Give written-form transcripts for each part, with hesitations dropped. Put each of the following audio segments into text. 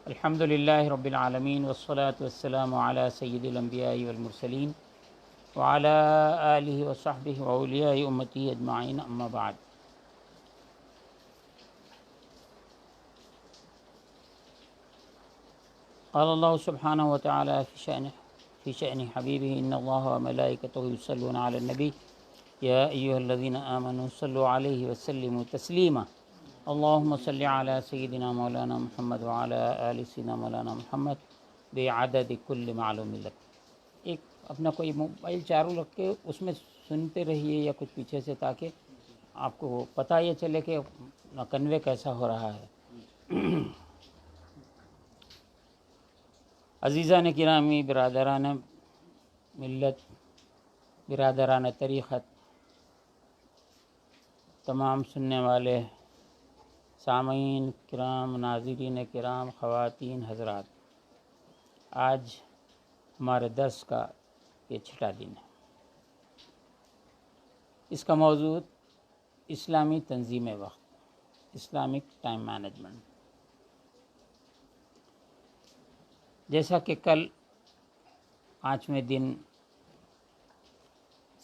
الحمد للہ رب العالمین والصلاة والسلام علی سید الانبیاء والمرسلین وعلی آلہ وصحبہ واولیاء امتی اجمعین، اما بعد۔ قال اللہ سبحانہ وتعالی فی شأن حبیبہ ان اللہ وملائکتہ یصلون علی النبی یا ایہا الذین آمنوا صلوا علیہ وسلموا تسلیما اللہم صلی علی سیدنا مولانا محمد وعلی آل سیدنا مولانا محمد بعدد کل معلوم لک۔ ایک اپنا کوئی موبائل چارو رکھ کے اس میں سنتے رہیے یا کچھ پیچھے سے، تاکہ آپ کو پتہ یہ چلے کہ کنوے کیسا ہو رہا ہے۔ عزیزان گرامی، برادران ملت، برادران طریقت، تمام سننے والے سامعین کرام، ناظرین کرام، خواتین حضرات، آج ہمارے درس کا یہ چھٹا دن ہے۔ اس کا موضوع اسلامی تنظیم وقت، اسلامک ٹائم مینجمنٹ۔ جیسا کہ کل 5ویں دن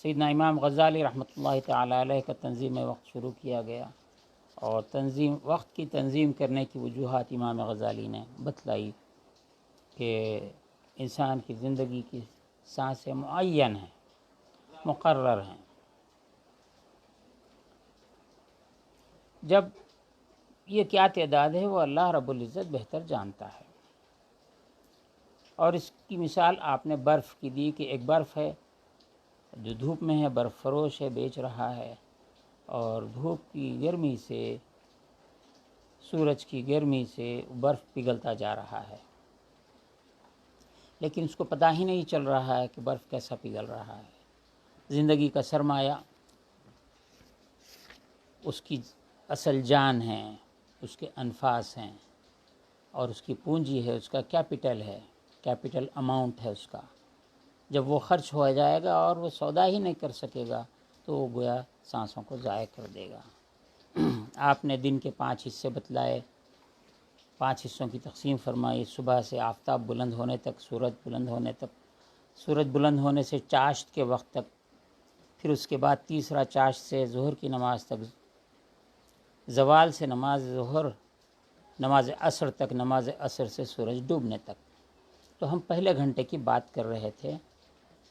سیدنا امام غزالی رحمۃ اللہ تعالی علیہ کا تنظیم وقت شروع کیا گیا، اور وقت کی تنظیم کرنے کی وجوہات امام غزالی نے بتلائی کہ انسان کی زندگی کی سانسیں معین ہیں، مقرر ہیں۔ جب یہ کیا تعداد ہے وہ اللہ رب العزت بہتر جانتا ہے، اور اس کی مثال آپ نے برف کی دی کہ ایک برف ہے جو دھوپ میں ہے، برف فروش ہے، بیچ رہا ہے، اور دھوپ کی گرمی سے، سورج کی گرمی سے برف پگھلتا جا رہا ہے، لیکن اس کو پتہ ہی نہیں چل رہا ہے کہ برف کیسا پگھل رہا ہے۔ زندگی کا سرمایہ اس کی اصل جان ہے، اس کے انفاس ہیں، اور اس کی پونجی ہے، اس کا کیپٹل ہے، کیپٹل اماؤنٹ ہے اس کا۔ جب وہ خرچ ہو جائے گا اور وہ سودا ہی نہیں کر سکے گا تو وہ گویا سانسوں کو ضائع کر دے گا۔ آپ نے دن کے 5 حصے بتلائے، 5 حصوں کی تقسیم فرمائی۔ صبح سے آفتاب بلند ہونے تک، سورج بلند ہونے تک، سورج بلند ہونے سے چاشت کے وقت تک، پھر اس کے بعد تیسرا چاشت سے ظہر کی نماز تک، زوال سے نماز ظہر، نماز عصر تک، نماز عصر سے سورج ڈوبنے تک۔ تو ہم پہلے گھنٹے کی بات کر رہے تھے۔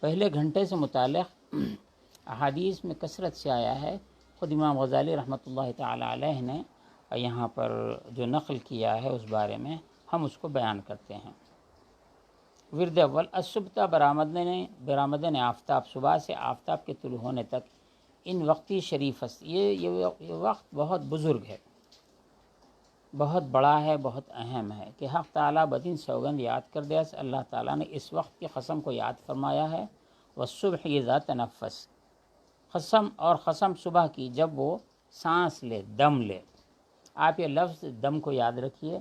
پہلے گھنٹے سے متعلق احادیث میں کثرت سے آیا ہے، خود امام غزالی رحمۃ اللہ تعالی علیہ نے یہاں پر جو نقل کیا ہے اس بارے میں ہم اس کو بیان کرتے ہیں۔ ورد اول الصبح برآمدن آفتاب، صبح سے آفتاب کے طلوع ہونے تک، ان وقتی شریف است، یہ وقت بہت بزرگ ہے، بہت بڑا ہے، بہت اہم ہے کہ حق تعالیٰ بدین سوگند یاد کر دیا۔ اللہ تعالیٰ نے اس وقت کی قسم کو یاد فرمایا ہے۔ والصبح اذا تنفس، قسم اور قسم صبح کی جب وہ سانس لے، دم لے۔ آپ یہ لفظ دم کو یاد رکھیے،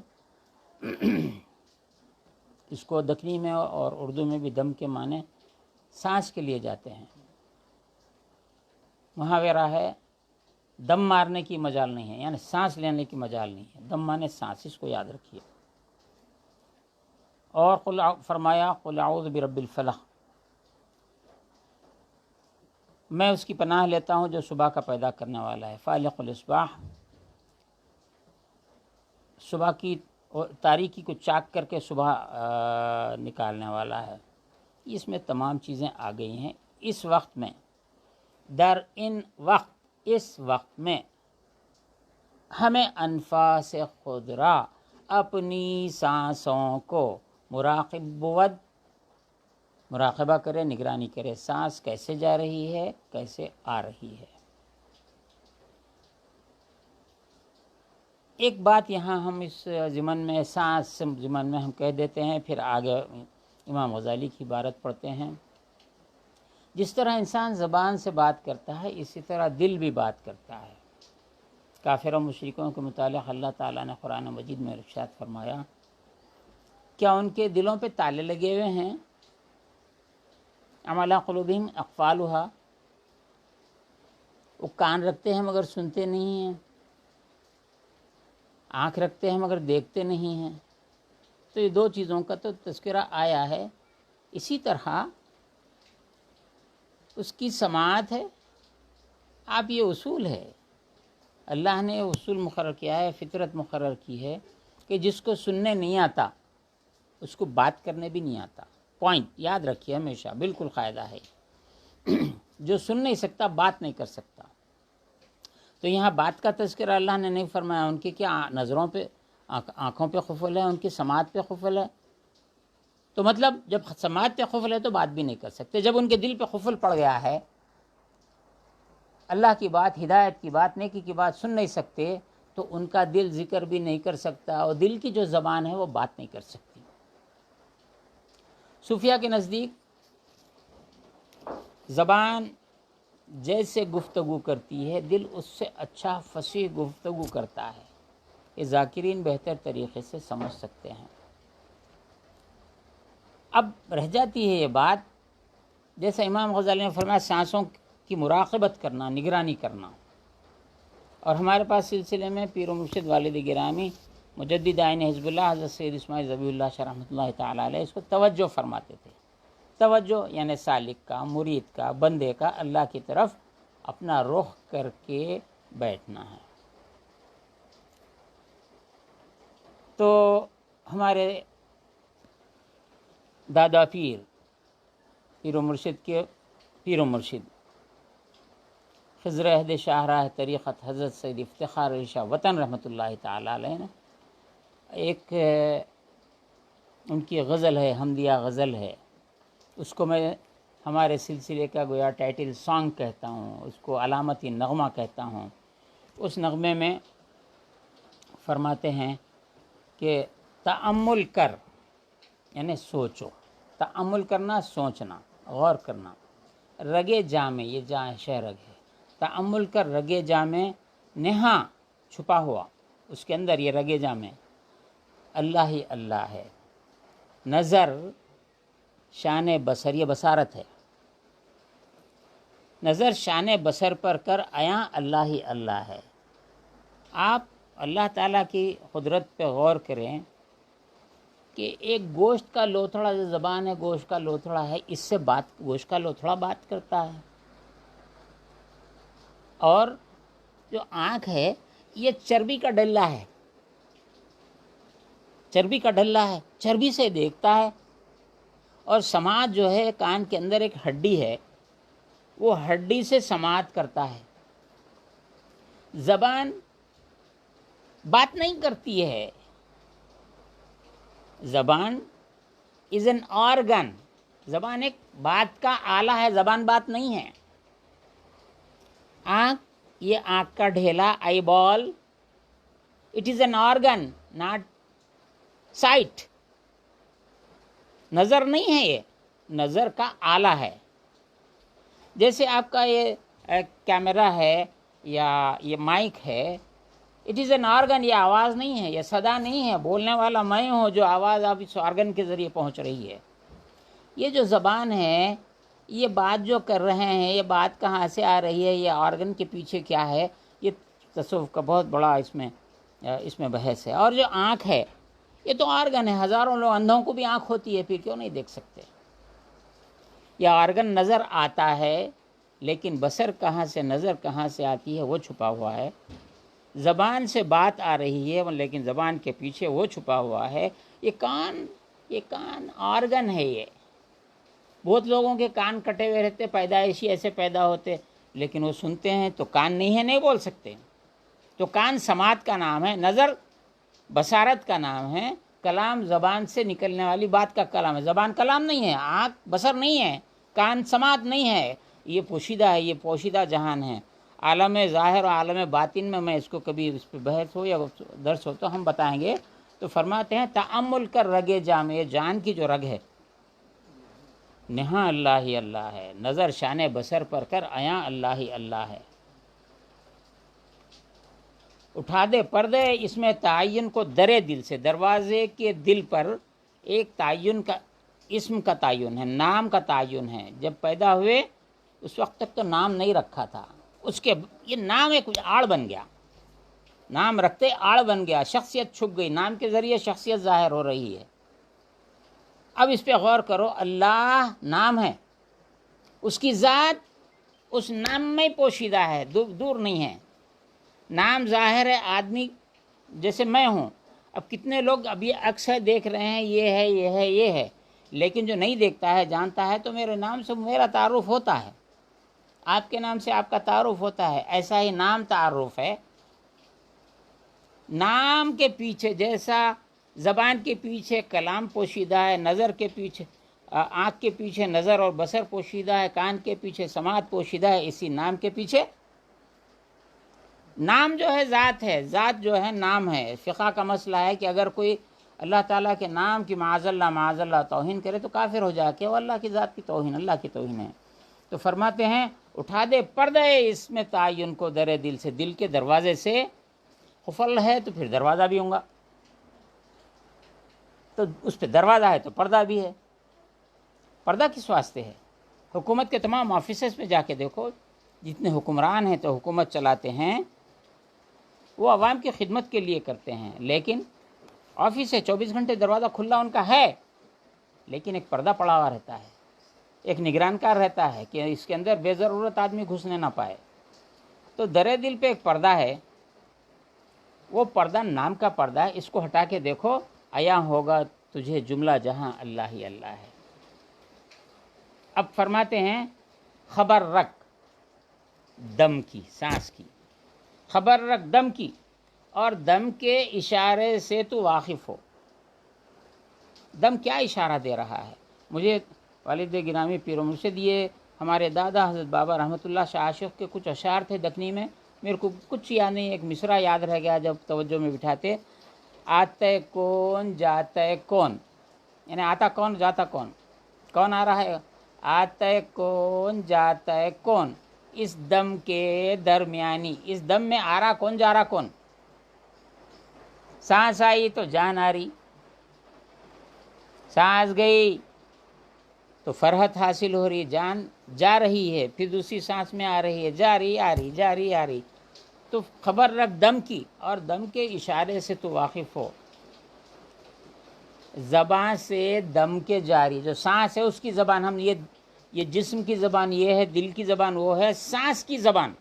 اس کو دکنی میں اور اردو میں بھی دم کے معنی سانس کے لیے جاتے ہیں۔ محاورہ ہے، دم مارنے کی مجال نہیں ہے، یعنی سانس لینے کی مجال نہیں ہے، دم مانے سانس، اس کو یاد رکھیے۔ اور فرمایا قل اعوذ برب الفلق، میں اس کی پناہ لیتا ہوں جو صبح کا پیدا کرنے والا ہے۔ فالق الاصباح، صبح کی تاریکی کو چاک کر کے صبح نکالنے والا ہے۔ اس میں تمام چیزیں آ گئی ہیں۔ اس وقت میں، اس وقت میں ہمیں انفاس خضرا، اپنی سانسوں کو مراقبہ کرے، نگرانی کرے، سانس کیسے جا رہی ہے، کیسے آ رہی ہے۔ ایک بات یہاں ہم اس ضمن میں، سانس ضمن میں ہم کہہ دیتے ہیں، پھر آگے امام غزالی کی عبارت پڑھتے ہیں۔ جس طرح انسان زبان سے بات کرتا ہے، اسی طرح دل بھی بات کرتا ہے۔ کافر و مشرکوں کے متعلق اللہ تعالیٰ نے قرآن مجید میں ارشاد فرمایا، کیا ان کے دلوں پہ تالے لگے ہوئے ہیں؟ ام علی قلوبہم اقفالھا، وہ کان رکھتے ہیں مگر سنتے نہیں ہیں، آنکھ رکھتے ہیں مگر دیکھتے نہیں ہیں۔ تو یہ دو چیزوں کا تو تذکرہ آیا ہے۔ اسی طرح اس کی سماعت ہے۔ آپ یہ اصول ہے، اللہ نے اصول مقرر کیا ہے، فطرت مقرر کی ہے کہ جس کو سننے نہیں آتا اس کو بات کرنے بھی نہیں آتا۔ پوائنٹ یاد رکھیے ہمیشہ، بالکل قاعدہ ہے۔ جو سن نہیں سکتا بات نہیں کر سکتا۔ تو یہاں بات کا تذکرہ اللہ نے نہیں فرمایا۔ ان کی کیا نظروں پہ، آنکھوں پہ قفل ہے، ان کی سماعت پہ قفل ہے۔ تو مطلب جب سماعت پہ قفل ہے تو بات بھی نہیں کر سکتے۔ جب ان کے دل پہ قفل پڑ گیا ہے، اللہ کی بات، ہدایت کی بات، نیکی کی بات سن نہیں سکتے، تو ان کا دل ذکر بھی نہیں کر سکتا، اور دل کی جو زبان ہے وہ بات نہیں کر سکتی۔ صوفیہ کے نزدیک زبان جیسے گفتگو کرتی ہے، دل اس سے اچھا فصیح گفتگو کرتا ہے۔ یہ ذاکرین بہتر طریقے سے سمجھ سکتے ہیں۔ اب رہ جاتی ہے یہ بات، جیسے امام غزالی نے فرمایا سانسوں کی مراقبت کرنا، نگرانی کرنا۔ اور ہمارے پاس سلسلے میں پیر و مرشد والد گرامی مجدد آئین حزب اللہ حضرت سید اسماعیل ذبیح اللہ شاہ رحمۃ اللہ تعالیٰ علیہ اس کو توجہ فرماتے تھے۔ توجہ یعنی سالک کا، مرید کا، بندے کا اللہ کی طرف اپنا رخ کر کے بیٹھنا ہے۔ تو ہمارے دادا پیر و مرشد کے پیر و مرشد خضر عہد شاہراہ طریقت حضرت سید افتخار علی شاہ وطن رحمۃ اللہ تعالیٰ علیہ نے ایک ان کی غزل ہے، حمدیہ غزل ہے، اس کو میں ہمارے سلسلے کا گویا ٹائٹل سانگ کہتا ہوں، اس کو علامتی نغمہ کہتا ہوں۔ اس نغمے میں فرماتے ہیں کہ تأمل کر، یعنی سوچو، تأمل کرنا، سوچنا، غور کرنا، رگے جامے، یہ جاں شہ رگ ہے، تأمل کر رگے جامے، نہاں چھپا ہوا اس کے اندر یہ رگے جامے اللہ ہی اللہ ہے، نظر شان بصر، یہ بصارت ہے، نظر شان بصر پر کر عیاں اللہ ہی اللہ ہے۔ آپ اللہ تعالیٰ کی قدرت پہ غور کریں کہ ایک گوشت کا لوتھڑا، جو زبان ہے گوشت کا لوتھڑا ہے، اس سے بات، گوشت کا لوتھڑا بات کرتا ہے۔ اور جو آنکھ ہے یہ چربی کا ڈلہ ہے، چربی کا ڈلہ ہے، چربی سے دیکھتا ہے۔ اور سماعت جو ہے، کان کے اندر ایک ہڈی ہے، وہ ہڈی سے سماعت کرتا ہے۔ زبان بات نہیں کرتی ہے، زبان از این آرگن، زبان ایک بات کا آلہ ہے، زبان بات نہیں ہے۔ آنکھ، یہ آنکھ کا ڈھیلا، eyeball, it is an organ not sight, نظر نہیں ہے، یہ نظر کا آلہ ہے۔ جیسے آپ کا یہ کیمرہ ہے یا یہ مائک ہے، اٹ از این آرگن، یہ آواز نہیں ہے، یہ صدا نہیں ہے، بولنے والا میں ہوں، جو آواز آپ اس آرگن کے ذریعے پہنچ رہی ہے۔ یہ جو زبان ہے، یہ بات جو کر رہے ہیں، یہ بات کہاں سے آ رہی ہے، یہ آرگن کے پیچھے کیا ہے، یہ تصوف کا بہت بڑا اس میں بحث ہے۔ اور جو آنکھ ہے، یہ تو آرگن ہے، ہزاروں لوگ، اندھوں کو بھی آنکھ ہوتی ہے، پھر کیوں نہیں دیکھ سکتے؟ یہ آرگن نظر آتا ہے، لیکن بصر کہاں سے، نظر کہاں سے آتی ہے، وہ چھپا ہوا ہے۔ زبان سے بات آ رہی ہے، لیکن زبان کے پیچھے وہ چھپا ہوا ہے۔ یہ کان آرگن ہے۔ یہ بہت لوگوں کے کان کٹے ہوئے رہتے، پیدائشی ایسے پیدا ہوتے، لیکن وہ سنتے ہیں تو کان نہیں ہے، نہیں بول سکتے۔ تو کان سماعت کا نام ہے، نظر بصارت کا نام ہے، کلام زبان سے نکلنے والی بات کا کلام ہے۔ زبان کلام نہیں ہے، آنکھ بصر نہیں ہے، کان سماعت نہیں ہے، یہ پوشیدہ ہے، یہ پوشیدہ جہان ہے۔ عالم ظاہر اور عالم باطن میں اس کو کبھی اس پہ بحث ہو یا درس ہو تو ہم بتائیں گے۔ تو فرماتے ہیں تأمل کر رگے جام، یہ جان کی جو رگ ہے، نہاں اللہ ہی اللہ ہے، نظر شان بصر پر کر عیاں اللہ ہی اللہ ہے۔ اٹھا دے پردے اس میں تعین کو درے دل سے، دروازے کے دل پر ایک تعین کا، اسم کا تعین ہے، نام کا تعین ہے۔ جب پیدا ہوئے اس وقت تک تو نام نہیں رکھا تھا، اس کے یہ نام ایک آڑ بن گیا، نام رکھتے آڑ بن گیا، شخصیت چھپ گئی، نام کے ذریعے شخصیت ظاہر ہو رہی ہے۔ اب اس پہ غور کرو، اللہ نام ہے، اس کی ذات اس نام میں پوشیدہ ہے، دور نہیں ہے۔ نام ظاہر ہے، آدمی جیسے میں ہوں، اب کتنے لوگ اب یہ اکثر دیکھ رہے ہیں یہ ہے یہ ہے یہ ہے، لیکن جو نہیں دیکھتا ہے جانتا ہے تو میرے نام سے میرا تعارف ہوتا ہے، آپ کے نام سے آپ کا تعارف ہوتا ہے، ایسا ہی نام تعارف ہے۔ نام کے پیچھے جیسا زبان کے پیچھے کلام پوشیدہ ہے، نظر کے پیچھے آنکھ کے پیچھے نظر اور بصر پوشیدہ ہے، کان کے پیچھے سماعت پوشیدہ ہے، اسی نام کے پیچھے نام جو ہے ذات ہے، ذات جو ہے نام ہے۔ فقہ کا مسئلہ ہے کہ اگر کوئی اللہ تعالیٰ کے نام کی معاذ اللہ توہین کرے تو کافر ہو جائے کہ وہ اللہ کی ذات کی توہین، اللہ کی توہین ہے۔ تو فرماتے ہیں اٹھا دے پردے اس میں تعین کو در دل سے، دل کے دروازے سے قفل ہے تو پھر دروازہ بھی ہوں گا، تو اس پہ دروازہ ہے تو پردہ بھی ہے۔ پردہ کس واسطے ہے؟ حکومت کے تمام آفیسز میں جا کے دیکھو، جتنے حکمران ہیں تو حکومت چلاتے ہیں وہ عوام کی خدمت کے لیے کرتے ہیں، لیکن آفس ہے 24 گھنٹے دروازہ کھلا ان کا ہے، لیکن ایک پردہ پڑا ہوا رہتا ہے، ایک نگران کار رہتا ہے کہ اس کے اندر بے ضرورت آدمی گھسنے نہ پائے۔ تو در دل پہ ایک پردہ ہے، وہ پردہ نام کا پردہ ہے، اس کو ہٹا کے دیکھو، عیاں ہوگا تجھے جملہ جہاں اللہ ہی اللہ ہے۔ اب فرماتے ہیں خبر رکھ دم کی، سانس کی، خبر رکھ دم کی، اور دم کے اشارے سے تو واقف ہو۔ دم کیا اشارہ دے رہا ہے؟ مجھے والد گرامی پیر و مرشد یہ ہمارے دادا حضرت بابا رحمۃ اللہ شاہ عاشق کے کچھ اشعار تھے دکنی میں، میرے کو کچھ یاد نہیں، ایک مصرع یاد رہ گیا جب توجہ میں بٹھاتے، آتے کون جاتے کون، یعنی آتا کون جاتا کون، کون آ رہا ہے، آتے کون جاتے کون، اس دم کے درمیانی، اس دم میں آ رہا کون جا رہا کون، سانس آئی تو جان آ رہی، سانس گئی تو فرحت حاصل ہو رہی، جان جا رہی ہے پھر دوسری سانس میں آ رہی ہے، جا رہی آ رہی جا رہی آ رہی۔ تو خبر رکھ دم کی، اور دم کے اشارے سے تو واقف ہو۔ زبان سے دم کے جاری، جو سانس ہے اس کی زبان، ہم یہ جسم کی زبان یہ ہے، دل کی زبان وہ ہے، سانس کی زبان،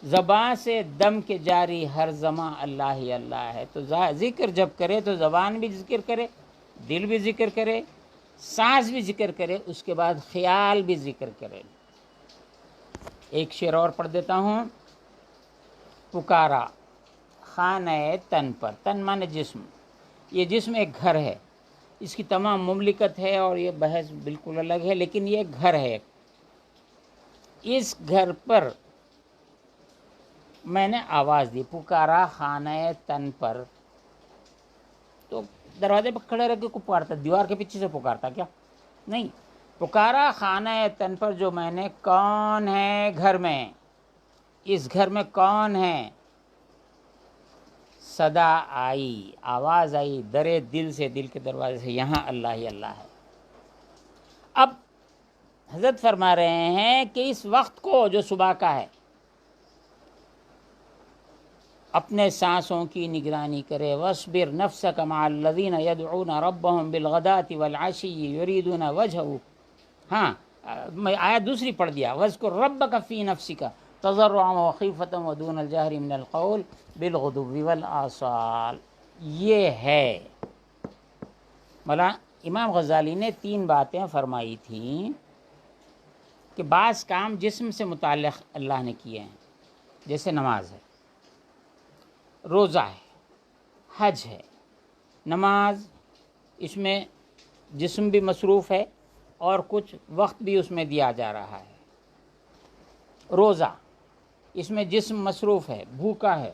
زبان سے دم کے جاری ہر زمان اللہ ہی اللہ ہے۔ تو ذکر جب کرے تو زبان بھی ذکر کرے، دل بھی ذکر کرے، سانس بھی ذکر کرے، اس کے بعد خیال بھی ذکر کرے۔ ایک شعر اور پڑھ دیتا ہوں، پکارا خانہ تن پر، تن مانے جسم، یہ جسم ایک گھر ہے، اس کی تمام مملکت ہے اور یہ بحث بالکل الگ ہے، لیکن یہ گھر ہے، اس گھر پر میں نے آواز دی، پکارا خانہ تن پر، تو دروازے پر کھڑے رہ کے کو پکارتا، دیوار کے پیچھے سے پکارتا کیا؟ نہیں، پکارا خانہ تن پر، جو میں نے، کون ہے گھر میں، اس گھر میں کون ہے، صدا آئی، آواز آئی در دل سے، دل کے دروازے سے، یہاں اللہ ہی اللہ ہے۔ اب حضرت فرما رہے ہیں کہ اس وقت کو جو صبح کا ہے، اپنے سانسوں کی نگرانی کرے، وَاصْبِرْ نَفْسَكَ مَعَ الَّذِينَ يَدْعُونَ رَبَّهُمْ بِالْغَدَاةِ وَالْعَشِيِّ يُرِيدُونَ وَجْهَهُ، ہاں میں آیت دوسری پڑھ دیا، وَاذْكُرْ رَبَّكَ فِي نَفْسِكَ تَضَرُّعًا وَخِيفَةً وَدُونَ الْجَهْرِ مِنَ الْقَوْلِ بِالْغُدُوِّ وَالْآصَالِ۔ یہ ہے مولانا امام غزالی نے 3 باتیں فرمائی تھیں کہ بعض کام جسم سے متعلق اللہ نے کیے ہیں، جیسے نماز ہے، روزہ ہے، حج ہے۔ نماز، اس میں جسم بھی مصروف ہے اور کچھ وقت بھی اس میں دیا جا رہا ہے۔ روزہ، اس میں جسم مصروف ہے، بھوکا ہے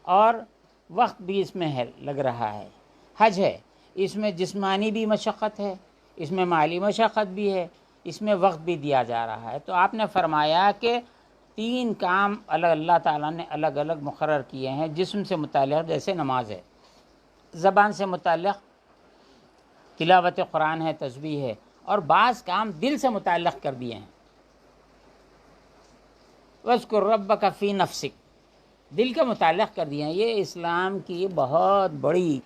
اور وقت بھی اس میں ہے، لگ رہا ہے۔ حج ہے، اس میں جسمانی بھی مشقت ہے، اس میں مالی مشقت بھی ہے، اس میں وقت بھی دیا جا رہا ہے۔ تو آپ نے فرمایا کہ 3 کام اللہ تعالیٰ نے الگ الگ مقرر کیے ہیں جسم سے متعلق، جیسے نماز ہے، زبان سے متعلق تلاوت قرآن ہے، تسبیح ہے، اور بعض کام دل سے متعلق کر دیے ہیں۔ وَاذْكُرْ رَبَّكَ فِي نَفْسِكَ، دل کا متعلق کر دیا. یہ اسلام کی بہت بڑی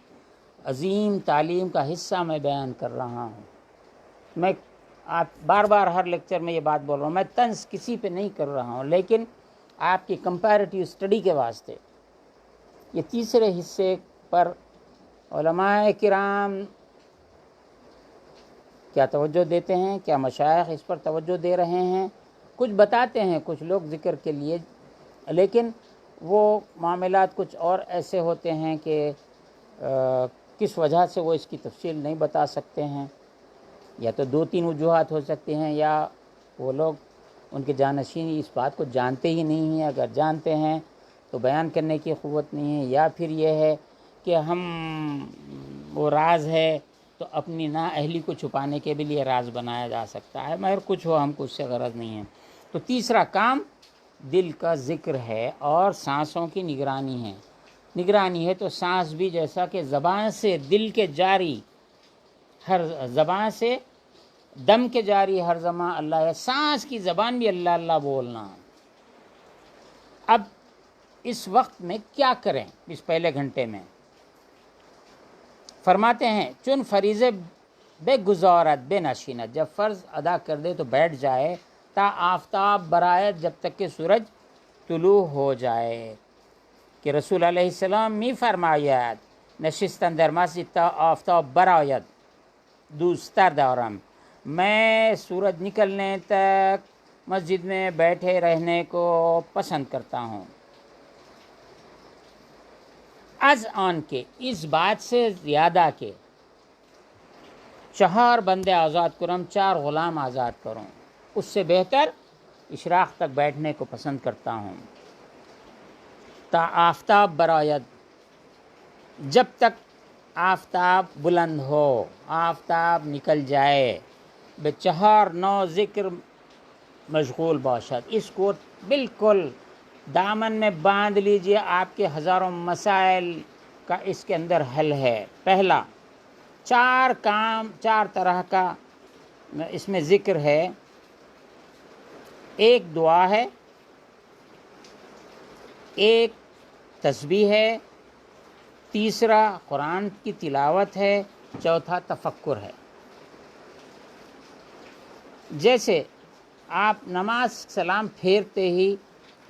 عظیم تعلیم کا حصہ میں بیان کر رہا ہوں. میں آپ بار بار ہر لیکچر میں یہ بات بول رہا ہوں، میں طنز کسی پہ نہیں کر رہا ہوں، لیکن آپ کی کمپیریٹیو اسٹڈی کے واسطے یہ تیسرے حصے پر علماء کرام کیا توجہ دیتے ہیں، کیا مشائخ اس پر توجہ دے رہے ہیں. کچھ بتاتے ہیں کچھ لوگ ذکر کے لیے، لیکن وہ معاملات کچھ اور ایسے ہوتے ہیں کہ کس وجہ سے وہ اس کی تفصیل نہیں بتا سکتے ہیں. یا تو 2-3 وجوہات ہو سکتے ہیں، یا وہ لوگ ان کے جانشین اس بات کو جانتے ہی نہیں ہیں، اگر جانتے ہیں تو بیان کرنے کی قوت نہیں ہے، یا پھر یہ ہے کہ ہم وہ راز ہے تو اپنی نااہلی کو چھپانے کے بھی لیے راز بنایا جا سکتا ہے. مگر کچھ ہو، ہم کو اس سے غرض نہیں ہے. تو تیسرا کام دل کا ذکر ہے اور سانسوں کی نگرانی ہے. نگرانی ہے تو سانس بھی جیسا کہ زبان سے دل کے جاری، ہر زبان سے دم کے جاری ہر زمان اللہ ہے، سانس کی زبان بھی اللہ اللہ بولنا. اب اس وقت میں کیا کریں؟ اس پہلے گھنٹے میں فرماتے ہیں چن فریضے بے گزارت بے نشینت، جب فرض ادا کر دے تو بیٹھ جائے، تا آفتاب برآید، جب تک کہ سورج طلوع ہو جائے. کہ رسول علیہ السلام می فرماید نشستن در مسجد تا آفتاب برآید دوستر دارم، میں سورج نکلنے تک مسجد میں بیٹھے رہنے کو پسند کرتا ہوں. از آن کے، اس بات سے زیادہ کہ 4 بندے آزاد کرم، 4 غلام آزاد کروں، اس سے بہتر اشراق تک بیٹھنے کو پسند کرتا ہوں. تا آفتاب برآید، جب تک آفتاب بلند ہو، آفتاب نکل جائے. بے 4 نو ذکر مشغول باشد، اس کو بالکل دامن میں باندھ لیجئے، آپ کے ہزاروں مسائل کا اس کے اندر حل ہے. پہلا 4 کام، 4 طرح کا اس میں ذکر ہے. ایک دعا ہے، ایک تسبیح ہے، تیسرا قرآن کی تلاوت ہے، چوتھا تفکر ہے. جیسے آپ نماز سلام پھیرتے ہی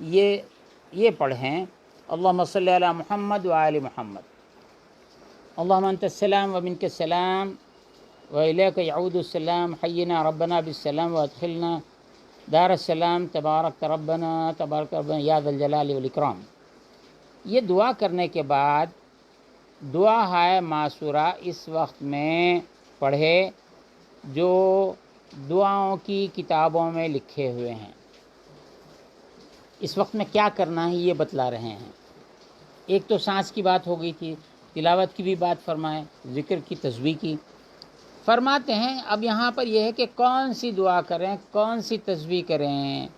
یہ پڑھیں اللہم صلی علی محمد وآل محمد، اللہم انت السلام ومنک السلام وإلیک یعود السلام، حینا ربنا بالسلام وادخلنا دار السلام، تبارک ربنا یا ذا الجلال والاکرام. یہ دعا کرنے کے بعد دعا ہے معصورہ اس وقت میں پڑھے جو دعاؤں کی کتابوں میں لکھے ہوئے ہیں. اس وقت میں کیا کرنا ہے یہ بتلا رہے ہیں. ایک تو سانس کی بات ہو گئی تھی، تلاوت کی بھی بات فرمائے، ذکر کی، تسبیح کی. فرماتے ہیں اب یہاں پر یہ ہے کہ کون سی دعا کریں، کون سی تسبیح کریں.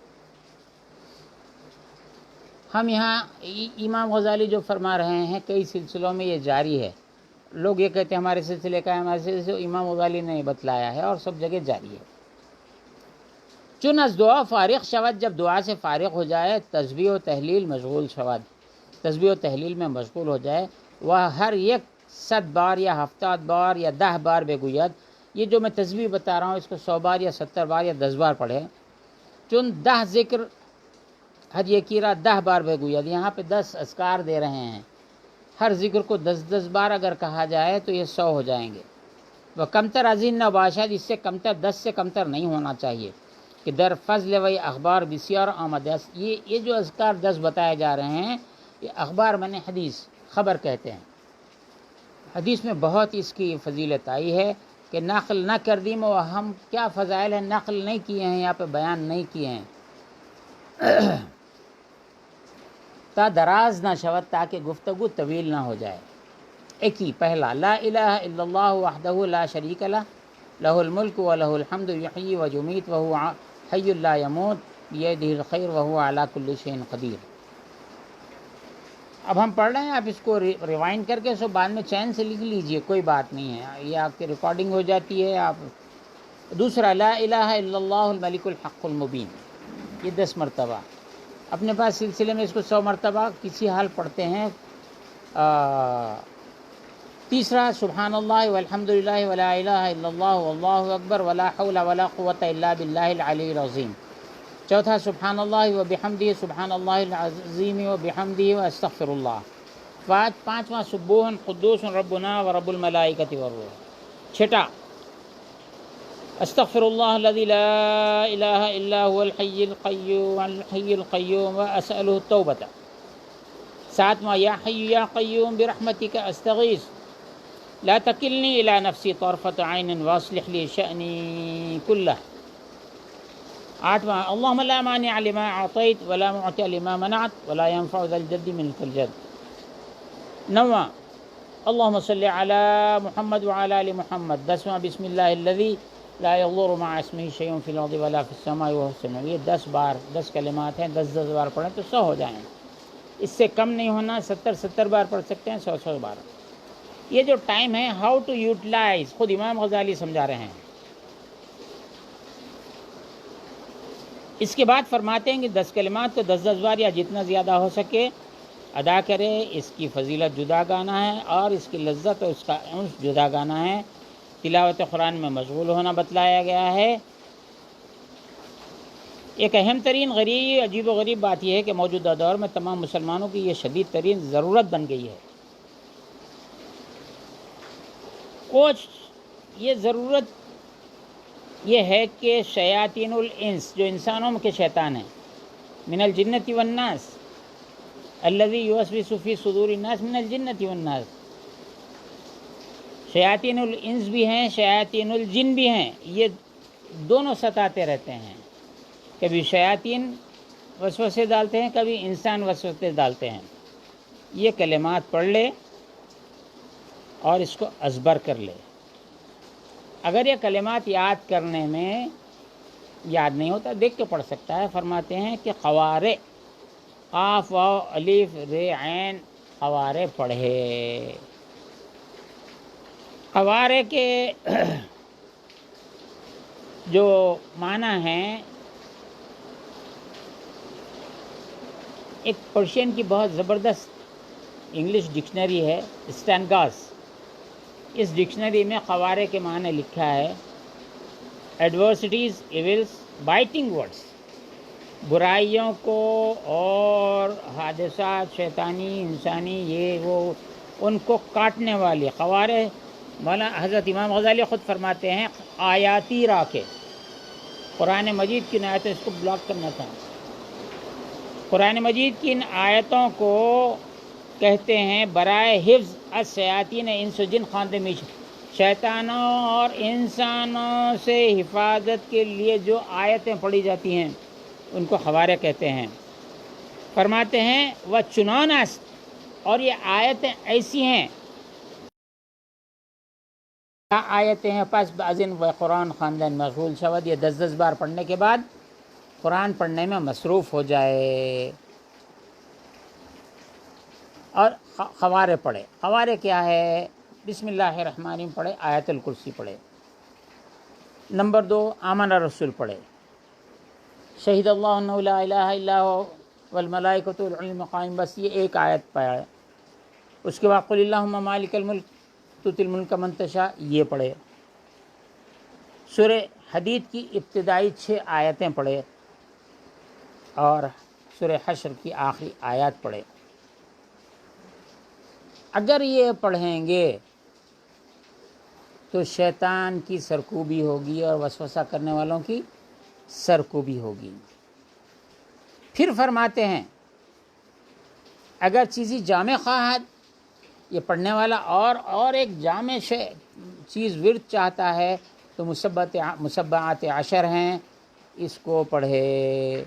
ہم یہاں امام غزالی جو فرما رہے ہیں کئی سلسلوں میں یہ جاری ہے. لوگ یہ کہتے ہیں ہمارے سلسلے کا ہے، ہمارے سلسلے امام غزالی نے بتلایا ہے اور سب جگہ جاری ہے. چن از دعا فارغ شود، جب دعا سے فارغ ہو جائے، تسبیح و تحلیل مشغول شود، تسبیح و تحلیل میں مشغول ہو جائے. وہ ہر ایک 100 بار یا 70 بار یا 10 بار بگوید. یہ جو میں تسبیح بتا رہا ہوں اس کو 100 بار یا 70 بار یا 10 بار پڑھے. چن 10 ذکر ہر یکی را 10 بار بگوید، یہاں پہ 10 اذکار دے رہے ہیں. ہر ذکر کو 10 بار اگر کہا جائے تو یہ 100 ہو جائیں گے. وہ کمتر ازین نہ باشد، اس سے کمتر 10 سے کمتر نہیں ہونا چاہیے. کہ در فضل وی اخبار بسیار آمد است، یہ جو اذکار 10 بتائے جا رہے ہیں یہ اخبار میں حدیث خبر کہتے ہیں. حدیث میں بہت اس کی فضیلت آئی ہے کہ نقل نہ کر دیم، و ہم کیا فضائل ہیں نقل نہیں کیے ہیں، یہاں پہ بیان نہیں کیے ہیں. تا دراز نہ شود، تاکہ گفتگو طویل نہ ہو جائے. ایک ہی پہلا لا الہ الا اللہ وحدہ لا شریک لہ، لہ الملک و لہ الحمد یحیی و یمیت وہو حی لا یموت بیدہ الخیر وہو علی کل شیء قدیر. اب ہم پڑھ رہے ہیں، آپ اس کو ریوائنڈ کر کے سو بعد میں چین سے لکھ لیجئے، کوئی بات نہیں ہے، یہ آپ کی ریکارڈنگ ہو جاتی ہے. آپ دوسرا لا الہ الا اللہ الملک الحق المبین، یہ 10 مرتبہ. اپنے پاس سلسلے میں اس کو 100 مرتبہ کسی حال پڑھتے ہیں۔ تیسرا سبحان اللہ والحمد للہ ولا الہ الا اللہ واللہ اکبر ولا حول ولا قوۃ الا باللہ العلی العظیم۔ چوتھا سبحان اللہ وبحمدہ سبحان اللہ العظیم وبحمدہ واستغفر اللہ۔ پانچواں سبوح قدوس ربنا ورب الملائکۃ والروح۔ چھٹا استغفر اللہ الذی لا الہ الا هو الحی القیوم واسألہ التوبۃ۔ ساتواں یا حی یا قیوم برحمتک استغیث لا تکلنی الی نفسی طرفۃ عین واصلح لی شأنی کلہ۔ آٹھواں اللہم لا مانع لما اعطیت ولا معطی لما منعت ولا ينفع ذا الجد منک الجد۔ نواں اللہم صلی علی محمد وعلی آل محمد۔ دسواں بسم اللہ الذی لا یضر مع اسمہ شیء فی الارض ولا فی السماء وهو السمیع۔ یہ 10 کلمات ہیں، 10 بار پڑھیں تو 100 ہو جائیں۔ اس سے کم نہیں ہونا، 70 بار پڑھ سکتے ہیں، 100 بار۔ یہ جو ٹائم ہے ہاؤ ٹو یوٹیلائز، خود امام غزالی سمجھا رہے ہیں۔ اس کے بعد فرماتے ہیں کہ 10 کلمات تو 10 بار یا جتنا زیادہ ہو سکے ادا کرے۔ اس کی فضیلت جدا گانا ہے اور اس کی لذت اور اس کا انس جدا گانا ہے۔ تلاوت قرآن میں مشغول ہونا بتلایا گیا ہے۔ ایک اہم ترین عجیب و غریب بات یہ ہے کہ موجودہ دور میں تمام مسلمانوں کی یہ شدید ترین ضرورت بن گئی ہے۔ یہ ضرورت یہ ہے کہ شیاطین الانس، جو انسانوں کے شیطان ہیں، من الجنۃ والناس الذی یوسوس فی صدور الناس من الجنۃ والناس، شیاطین الانس بھی ہیں، شیاطین الجن بھی ہیں، یہ دونوں ستاتے رہتے ہیں۔ کبھی شیاطین وسوسے ڈالتے ہیں، کبھی انسان وسوسے ڈالتے ہیں۔ یہ کلمات پڑھ لے اور اس کو ازبر کر لے۔ اگر یہ کلمات یاد کرنے میں یاد نہیں ہوتا، دیکھ کے پڑھ سکتا ہے۔ فرماتے ہیں کہ قوارے، قاف واو الف ر عین، قوارے پڑھے۔ قوارے کے جو معنی ہیں، ایک پرشین کی بہت زبردست انگلش ڈکشنری ہے اسٹینگاس، اس ڈکشنری میں قوارے کے معنی لکھا ہے ایڈورسٹیز ایولس بائٹنگ ورڈس، برائیوں کو اور حادثات شیطانی انسانی یہ وہ ان کو کاٹنے والی قوارے۔ مولانا حضرت امام غزالی خود فرماتے ہیں آیاتی راکے، قرآن مجید کی آیتیں، اس کو بلاک کرنا تھا، قرآن مجید کی ان آیتوں کو کہتے ہیں برائے حفظ الشیاطین انس و جن خاندمی، شیطانوں اور انسانوں سے حفاظت کے لیے جو آیتیں پڑھی جاتی ہیں ان کو قوارے کہتے ہیں۔ فرماتے ہیں وہ چنان است، اور یہ آیتیں ایسی ہیں، کیا آیتیں ہیں؟ پس بعضن و قرآن خواندن مشغول شود، یہ 10 بار پڑھنے کے بعد قرآن پڑھنے میں مصروف ہو جائے اور قوارے پڑھے۔ قوارے کیا ہے؟ بسم اللہ الرحمن الرحیم پڑھے، آیت الکرسی پڑھے۔ نمبر 2 آمن الرسول پڑھے، شہید اللہ انہ لا الہ الا ہو والملائکۃ والعلم قائم، بس یہ ایک آیت پڑھے۔ اس کے بعد قل اللہم مالک الملک تؤتی الملک من تشاء، یہ پڑھے۔ سورہ حدید کی ابتدائی 6 آیتیں پڑھے اور سورہ حشر کی آخری آیات پڑھے۔ اگر یہ پڑھیں گے تو شیطان کی سرکوبی ہوگی اور وسوسہ کرنے والوں کی سرکوبی ہوگی۔ پھر فرماتے ہیں اگر چیزی جامع خواہد، یہ پڑھنے والا اور ایک جامع چیز ورد چاہتا ہے تو مصبعات 10 ہیں، اس کو پڑھے۔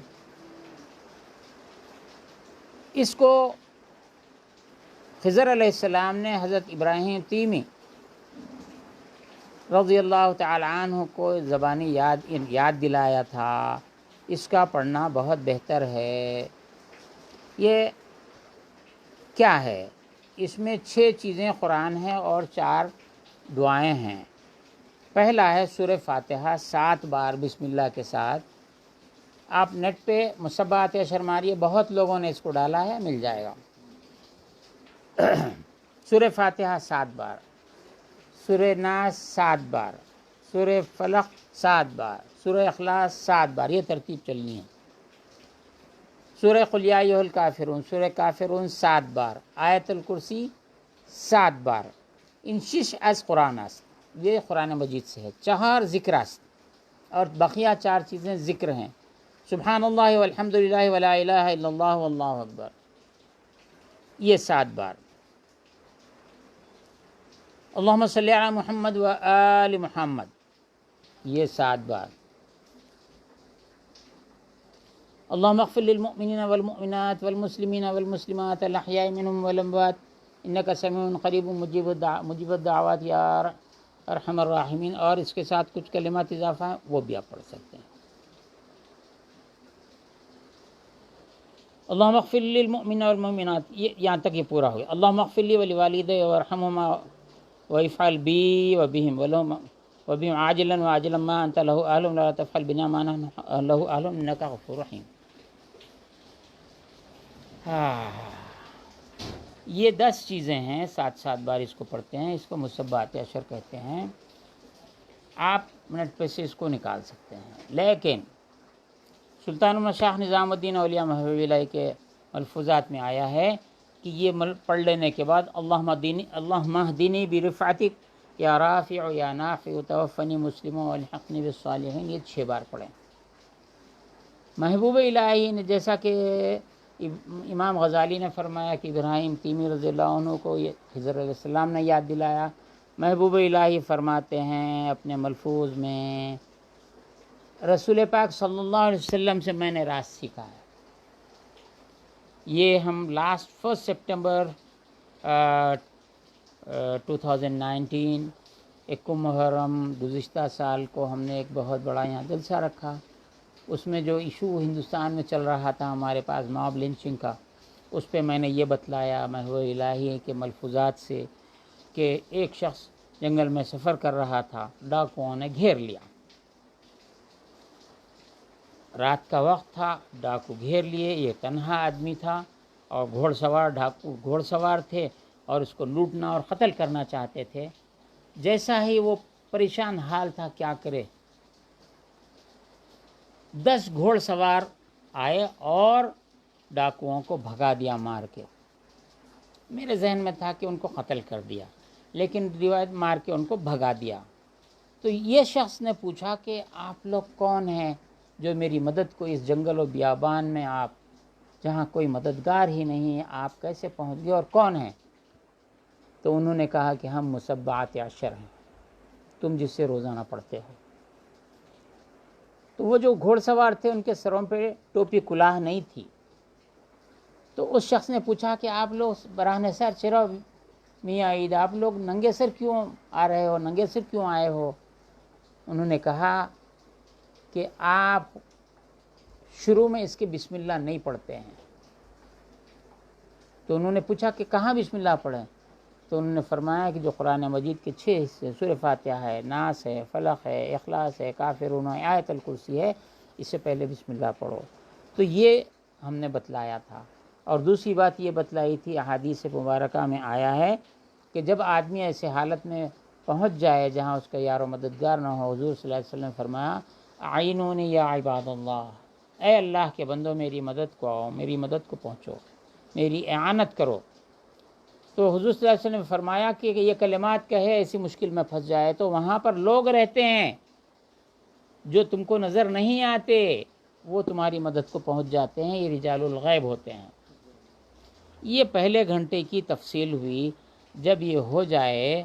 اس کو خضر علیہ السلام نے حضرت ابراہیم تیمی رضی اللہ تعالی عنہ کو زبانی یاد دلایا تھا۔ اس کا پڑھنا بہت بہتر ہے۔ یہ کیا ہے؟ اس میں 6 چیزیں قرآن ہیں اور 4 دعائیں ہیں۔ پہلا ہے سورہ فاتحہ 7 بار بسم اللہ کے ساتھ، آپ نیٹ پہ مصباحات عشر ماریے، بہت لوگوں نے اس کو ڈالا ہے، مل جائے گا۔ سورہ فاتحہ 7 بار، سورہ ناس 7 بار، سورہ فلق 7 بار، سورہ اخلاص 7 بار، یہ ترتیب چلنی ہے۔ سورہ قل یا ایھا الکافرون، سورہ کافرون 7 بار، آیت الکرسی 7 بار۔ ان شش از قرآن است، یہ قرآن مجید سے ہے۔ 4 ذکر است، اور بقیہ 4 چیزیں ذکر ہیں۔ سبحان اللہ والحمد للہ ولا الہ الا اللہ واللہ اکبر، یہ 7 بار۔ اللہم صلی علی محمد و آل محمد، یہ 7 بار۔ اللہم اغفر للمؤمنین والمؤمنات والمسلمین والمسلمات الاحیاء منہم والاموات انک سمیع قریب مجیب الدعوات یا ارحم الراحمین۔ اور اس کے ساتھ کچھ کلمات اضافہ ہیں، وہ بھی آپ پڑھ سکتے ہیں۔ اللہم اغفر للمؤمنین والمؤمنات، یہاں تک یہ پورا ہو گیا۔ اللہم اغفر لی ولوالدی وارحمہما وافعل بی وبہم عاجلا وآجلا ما انت لہ اہل ولا تفعل بنا ما نحن لہ اہل انک غفور رحیم۔ یہ 10 چیزیں ہیں، 7 بار اس کو پڑھتے ہیں، اس کو مصباحات عشر کہتے ہیں۔ آپ منٹ پہ سے اس کو نکال سکتے ہیں، لیکن سلطان احمد شاہ نظام الدین اولیاء محبوب اللہ کے ملفوظات میں آیا ہے کہ یہ پڑھ لینے کے بعد اللہم اہدنی برفعتک یا رافع یا نافع توفنی مسلما والحقنی بالصالحین، یہ 6 بار پڑھیں۔ محبوب الہی نے، جیسا کہ امام غزالی نے فرمایا کہ ابراہیم تیمی رضی اللہ عنہ کو یہ خضر علیہ السلام نے یاد دلایا، محبوب الہی فرماتے ہیں اپنے ملفوظ میں، رسول پاک صلی اللہ علیہ وسلم سے میں نے راز سیکھا ہے۔ یہ ہم لاسٹ 1 سپٹمبر 2019 یکم محرم گزشتہ سال کو ہم نے ایک بہت بڑا یہاں جلسہ رکھا۔ اس میں جو ایشو ہندوستان میں چل رہا تھا ہمارے پاس ماب لنچنگ کا، اس پہ میں نے یہ بتلایا محبوب الہی کے ملفوظات سے کہ ایک شخص جنگل میں سفر کر رہا تھا، ڈاکوؤں نے گھیر لیا، رات کا وقت تھا، ڈاکو گھیر لیے، یہ تنہا آدمی تھا اور ڈاکو گھوڑ سوار تھے اور اس کو لوٹنا اور قتل کرنا چاہتے تھے۔ جیسا ہی وہ پریشان حال تھا، کیا کرے، 10 گھوڑ سوار آئے اور ڈاکوؤں کو بھگا دیا مار کے۔ میرے ذہن میں تھا کہ ان کو قتل کر دیا، لیکن روایت مار کے ان کو بھگا دیا۔ تو یہ شخص نے پوچھا کہ آپ لوگ کون ہیں جو میری مدد کو اس جنگل و بیابان میں، آپ جہاں کوئی مددگار ہی نہیں ہے، آپ کیسے پہنچ گئے اور کون ہیں؟ تو انہوں نے کہا کہ ہم مصباحات عشر ہیں، تم جس سے روزانہ پڑھتے ہو۔ تو وہ جو گھوڑ سوار تھے ان کے سروں پہ ٹوپی کلاه نہیں تھی، تو اس شخص نے پوچھا کہ آپ لوگ براہ سر چرا میاں عید، آپ لوگ ننگے سر کیوں آ رہے ہو، ننگے سر کیوں آئے ہو؟ انہوں نے کہا کہ آپ شروع میں اس کے بسم اللہ نہیں پڑھتے ہیں۔ تو انہوں نے پوچھا کہ کہاں بسم اللہ پڑھیں؟ تو انہوں نے فرمایا کہ جو قرآن مجید کے 6 حصے، سورہ فاتحہ ہے، ناس ہے، فلق ہے، اخلاص ہے، کافرون ہے، آیت الکرسی ہے، اس سے پہلے بسم اللہ پڑھو۔ تو یہ ہم نے بتلایا تھا۔ اور دوسری بات یہ بتلائی تھی، احادیث مبارکہ میں آیا ہے کہ جب آدمی ایسے حالت میں پہنچ جائے جہاں اس کا یار و مددگار نہ ہو، حضور صلی اللہ علیہ وسلم نے فرمایا اعینونی یا عباد اللہ، اے اللہ کے بندوں میری مدد کو آؤ، میری مدد کو پہنچو، میری اعانت کرو۔ تو حضور صلی اللہ علیہ وسلم نے فرمایا کہ یہ کلمات کہے ایسی مشکل میں پھنس جائے تو وہاں پر لوگ رہتے ہیں جو تم کو نظر نہیں آتے، وہ تمہاری مدد کو پہنچ جاتے ہیں، یہ رجال الغیب ہوتے ہیں۔ یہ پہلے گھنٹے کی تفصیل ہوئی۔ جب یہ ہو جائے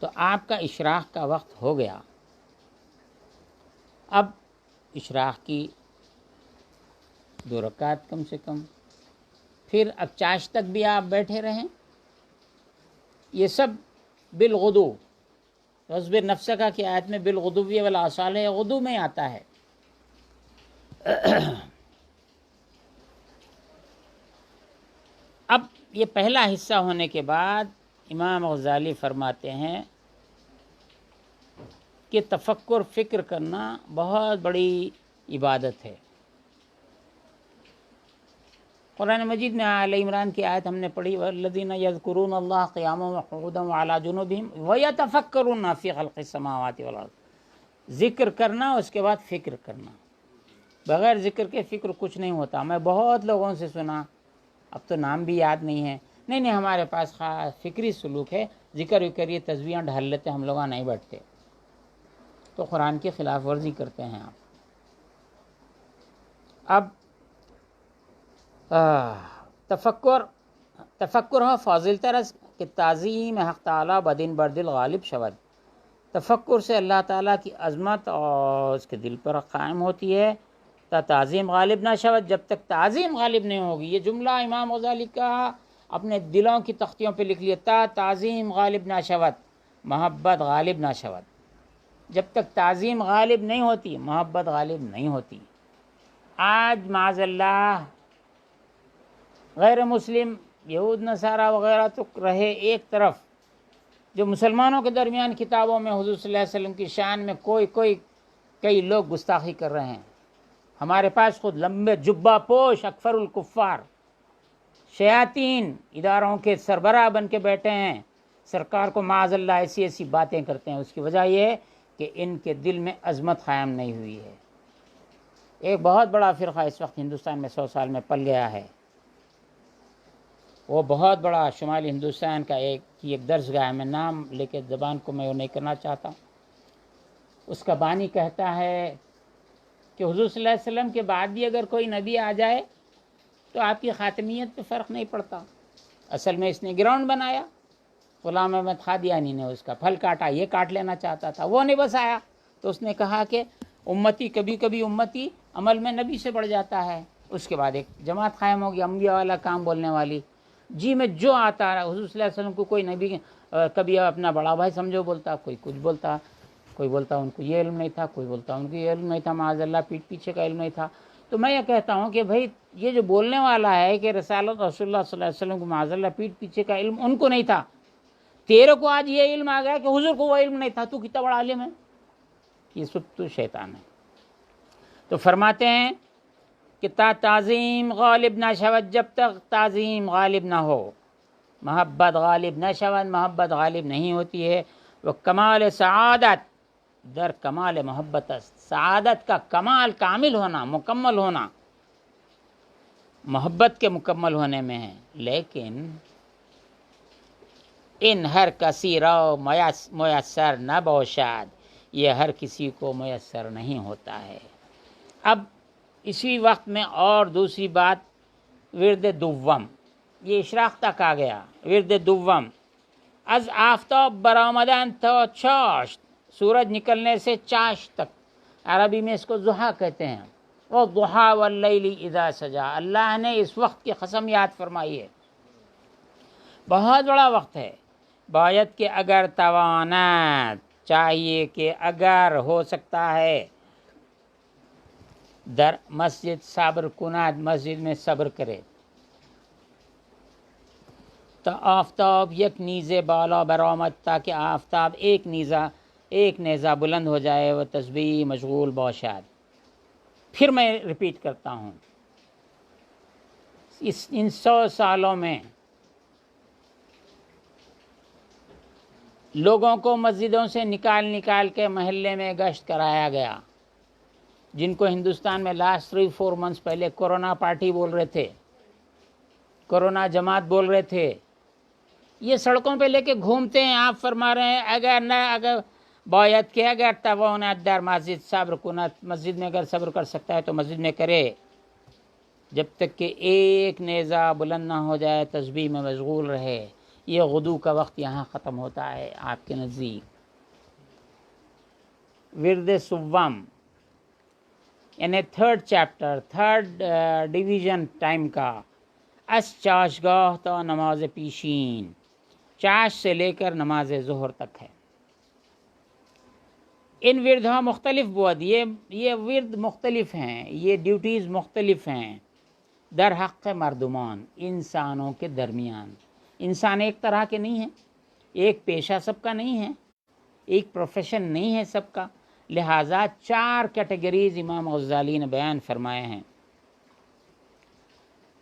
تو آپ کا اشراق کا وقت ہو گیا۔ اب اشراق کی 2 رکعت کم سے کم، پھر اب چاش تک بھی آپ بیٹھے رہیں۔ یہ سب بالغدو، واصبر نفسک کی آیت میں بالغدو والآصال ہے، غدو میں آتا ہے۔ اب یہ پہلا حصہ ہونے کے بعد امام غزالی فرماتے ہیں کہ تفکر، فکر کرنا بہت بڑی عبادت ہے۔ قرآن مجید میں آل عمران کی آیت ہم نے پڑھی، والذین یذکرون اللہ قیاما وقعودا وعلی جنوبہم ویتفکرون فی خلق السماوات والارض۔ ذکر کرنا، اس کے بعد فکر کرنا، بغیر ذکر کے فکر کچھ نہیں ہوتا۔ میں بہت لوگوں سے سنا، اب تو نام بھی یاد نہیں ہے، نہیں ہمارے پاس خاص فکری سلوک ہے، ذکر کریے، تسبیحاں ڈھال لیتے، ہم لوگ نہیں بیٹھتے، تو قرآن کی خلاف ورزی کرتے ہیں آپ۔ اب تفکر ہو فاضل طرز کہ تعظیم حق تعالیٰ بدن بردل غالب شود۔ تفکر سے اللہ تعالیٰ کی عظمت اور اس کے دل پر قائم ہوتی ہے، تا تعظیم غالب نہ شود، جب تک تعظیم غالب نہیں ہوگی۔ یہ جملہ امام غزالی کا اپنے دلوں کی تختیوں پہ لکھ لیا، تا تعظیم غالب نہ شود، محبت غالب نہ شود۔ جب تک تعظیم غالب نہیں ہوتی، محبت غالب نہیں ہوتی۔ آج معاذ اللہ غیر مسلم، یہود نصارہ وغیرہ تو رہے ایک طرف، جو مسلمانوں کے درمیان کتابوں میں حضور صلی اللہ علیہ وسلم کی شان میں کئی لوگ گستاخی کر رہے ہیں۔ ہمارے پاس خود لمبے جبہ پوش اکفر الکفار شیاطین اداروں کے سربراہ بن کے بیٹھے ہیں، سرکار کو معاذ اللہ ایسی باتیں کرتے ہیں۔ اس کی وجہ یہ ہے کہ ان کے دل میں عظمت قائم نہیں ہوئی ہے۔ ایک بہت بڑا فرقہ اس وقت ہندوستان میں 100 سال میں پل گیا ہے، وہ بہت بڑا شمالی ہندوستان کا ایک درس گاہ ہے، میں نام لے کے زبان کو میں وہ نہیں کرنا چاہتا ہوں۔ اس کا بانی کہتا ہے کہ حضور صلی اللہ علیہ وسلم کے بعد بھی اگر کوئی نبی آ جائے تو آپ کی خاتمیت پہ فرق نہیں پڑتا۔ اصل میں اس نے گراؤنڈ بنایا، غلام احمد قادیانی نے اس کا پھل کاٹا، یہ کاٹ لینا چاہتا تھا، وہ نہیں بس آیا تو اس نے کہا کہ امتی کبھی امتی عمل میں نبی سے بڑھ جاتا ہے۔ اس کے بعد ایک جماعت قائم ہوگی انبیاء والا کام بولنے والی، جی میں جو آتا رہا۔ حضور صلی اللہ علیہ وسلم کو کوئی نبی کبھی اپنا بڑا بھائی سمجھو بولتا، کوئی کچھ بولتا، کوئی بولتا ان کو یہ علم نہیں تھا، کوئی بولتا ان کو یہ علم نہیں تھا، معاذ اللہ پیٹھ پیچھے کا علم نہیں تھا۔ تو میں یہ کہتا ہوں کہ بھائی یہ جو بولنے والا ہے کہ رسالت رسول اللہ صلی اللہ علیہ وسلم کو معاذ اللہ پیٹھ پیچھے کا علم ان کو نہیں تھا، تیرے کو آج یہ علم آ گیا کہ حضور کو وہ علم نہیں تھا، تو کتنا بڑا عالم ہے؟ یہ سب تو شیطان ہے۔ تو فرماتے ہیں کہ تا تعظیم غالب نہ شود، جب تک تعظیم غالب نہ ہو، محبت غالب نہ شود، محبت غالب نہیں ہوتی ہے۔ وہ کمال سعادت در کمال محبت است، سعادت کا کمال کامل ہونا، مکمل ہونا محبت کے مکمل ہونے میں ہے۔ لیکن ان ہر کسی رو میسر نہ باشد، یہ ہر کسی کو میسر نہیں ہوتا ہے۔ اب اسی وقت میں اور دوسری بات، ورد دوم، یہ اشراق تک آ گیا۔ ورد دوم، از آفتاب برآمدن تا چاشت، سورج نکلنے سے چاش تک، عربی میں اس کو ضحیٰ کہتے ہیں۔ والضحیٰ واللیل اذا سجا، اللہ نے اس وقت کی قسم یاد فرمائی ہے، بہت بڑا وقت ہے۔ باید کہ اگر توانت، چاہیے کہ اگر ہو سکتا ہے، در مسجد صبر کند، مسجد میں صبر کرے، تا آفتاب یک نیزے بالا برآمد، تاکہ آفتاب ایک نیزہ بلند ہو جائے، وہ تسبیح مشغول باشد۔ پھر میں ریپیٹ کرتا ہوں، ان 100 سالوں میں لوگوں کو مسجدوں سے نکال کے محلے میں گشت کرایا گیا، جن کو ہندوستان میں لاسٹ 3-4 منتھس پہلے کورونا پارٹی بول رہے تھے، کورونا جماعت بول رہے تھے، یہ سڑکوں پہ لے کے گھومتے ہیں۔ آپ فرما رہے ہیں اگر باید کہ اگر توانت در مسجد صبر کنت، مسجد میں اگر صبر کر سکتا ہے تو مسجد میں کرے، جب تک کہ ایک نیزہ بلند نہ ہو جائے، تسبیح میں مشغول رہے۔ یہ غدو کا وقت یہاں ختم ہوتا ہے آپ کے نزدیک۔ ورد سوم یعنی 3rd chapter, 3rd division time کا، از چاشگاہ تا نماز پیشین، چاش سے لے کر نماز ظہر تک ہے۔ ان وردہاں مختلف بود، یہ ورد مختلف ہیں، یہ ڈیوٹیز مختلف ہیں، در حق مردمان، انسانوں کے درمیان۔ انسان ایک طرح کے نہیں ہیں، ایک پیشہ سب کا نہیں ہے۔ ایک پروفیشن نہیں ہے سب کا، لہٰذا 4 کیٹیگریز امام غزالی نے بیان فرمائے ہیں.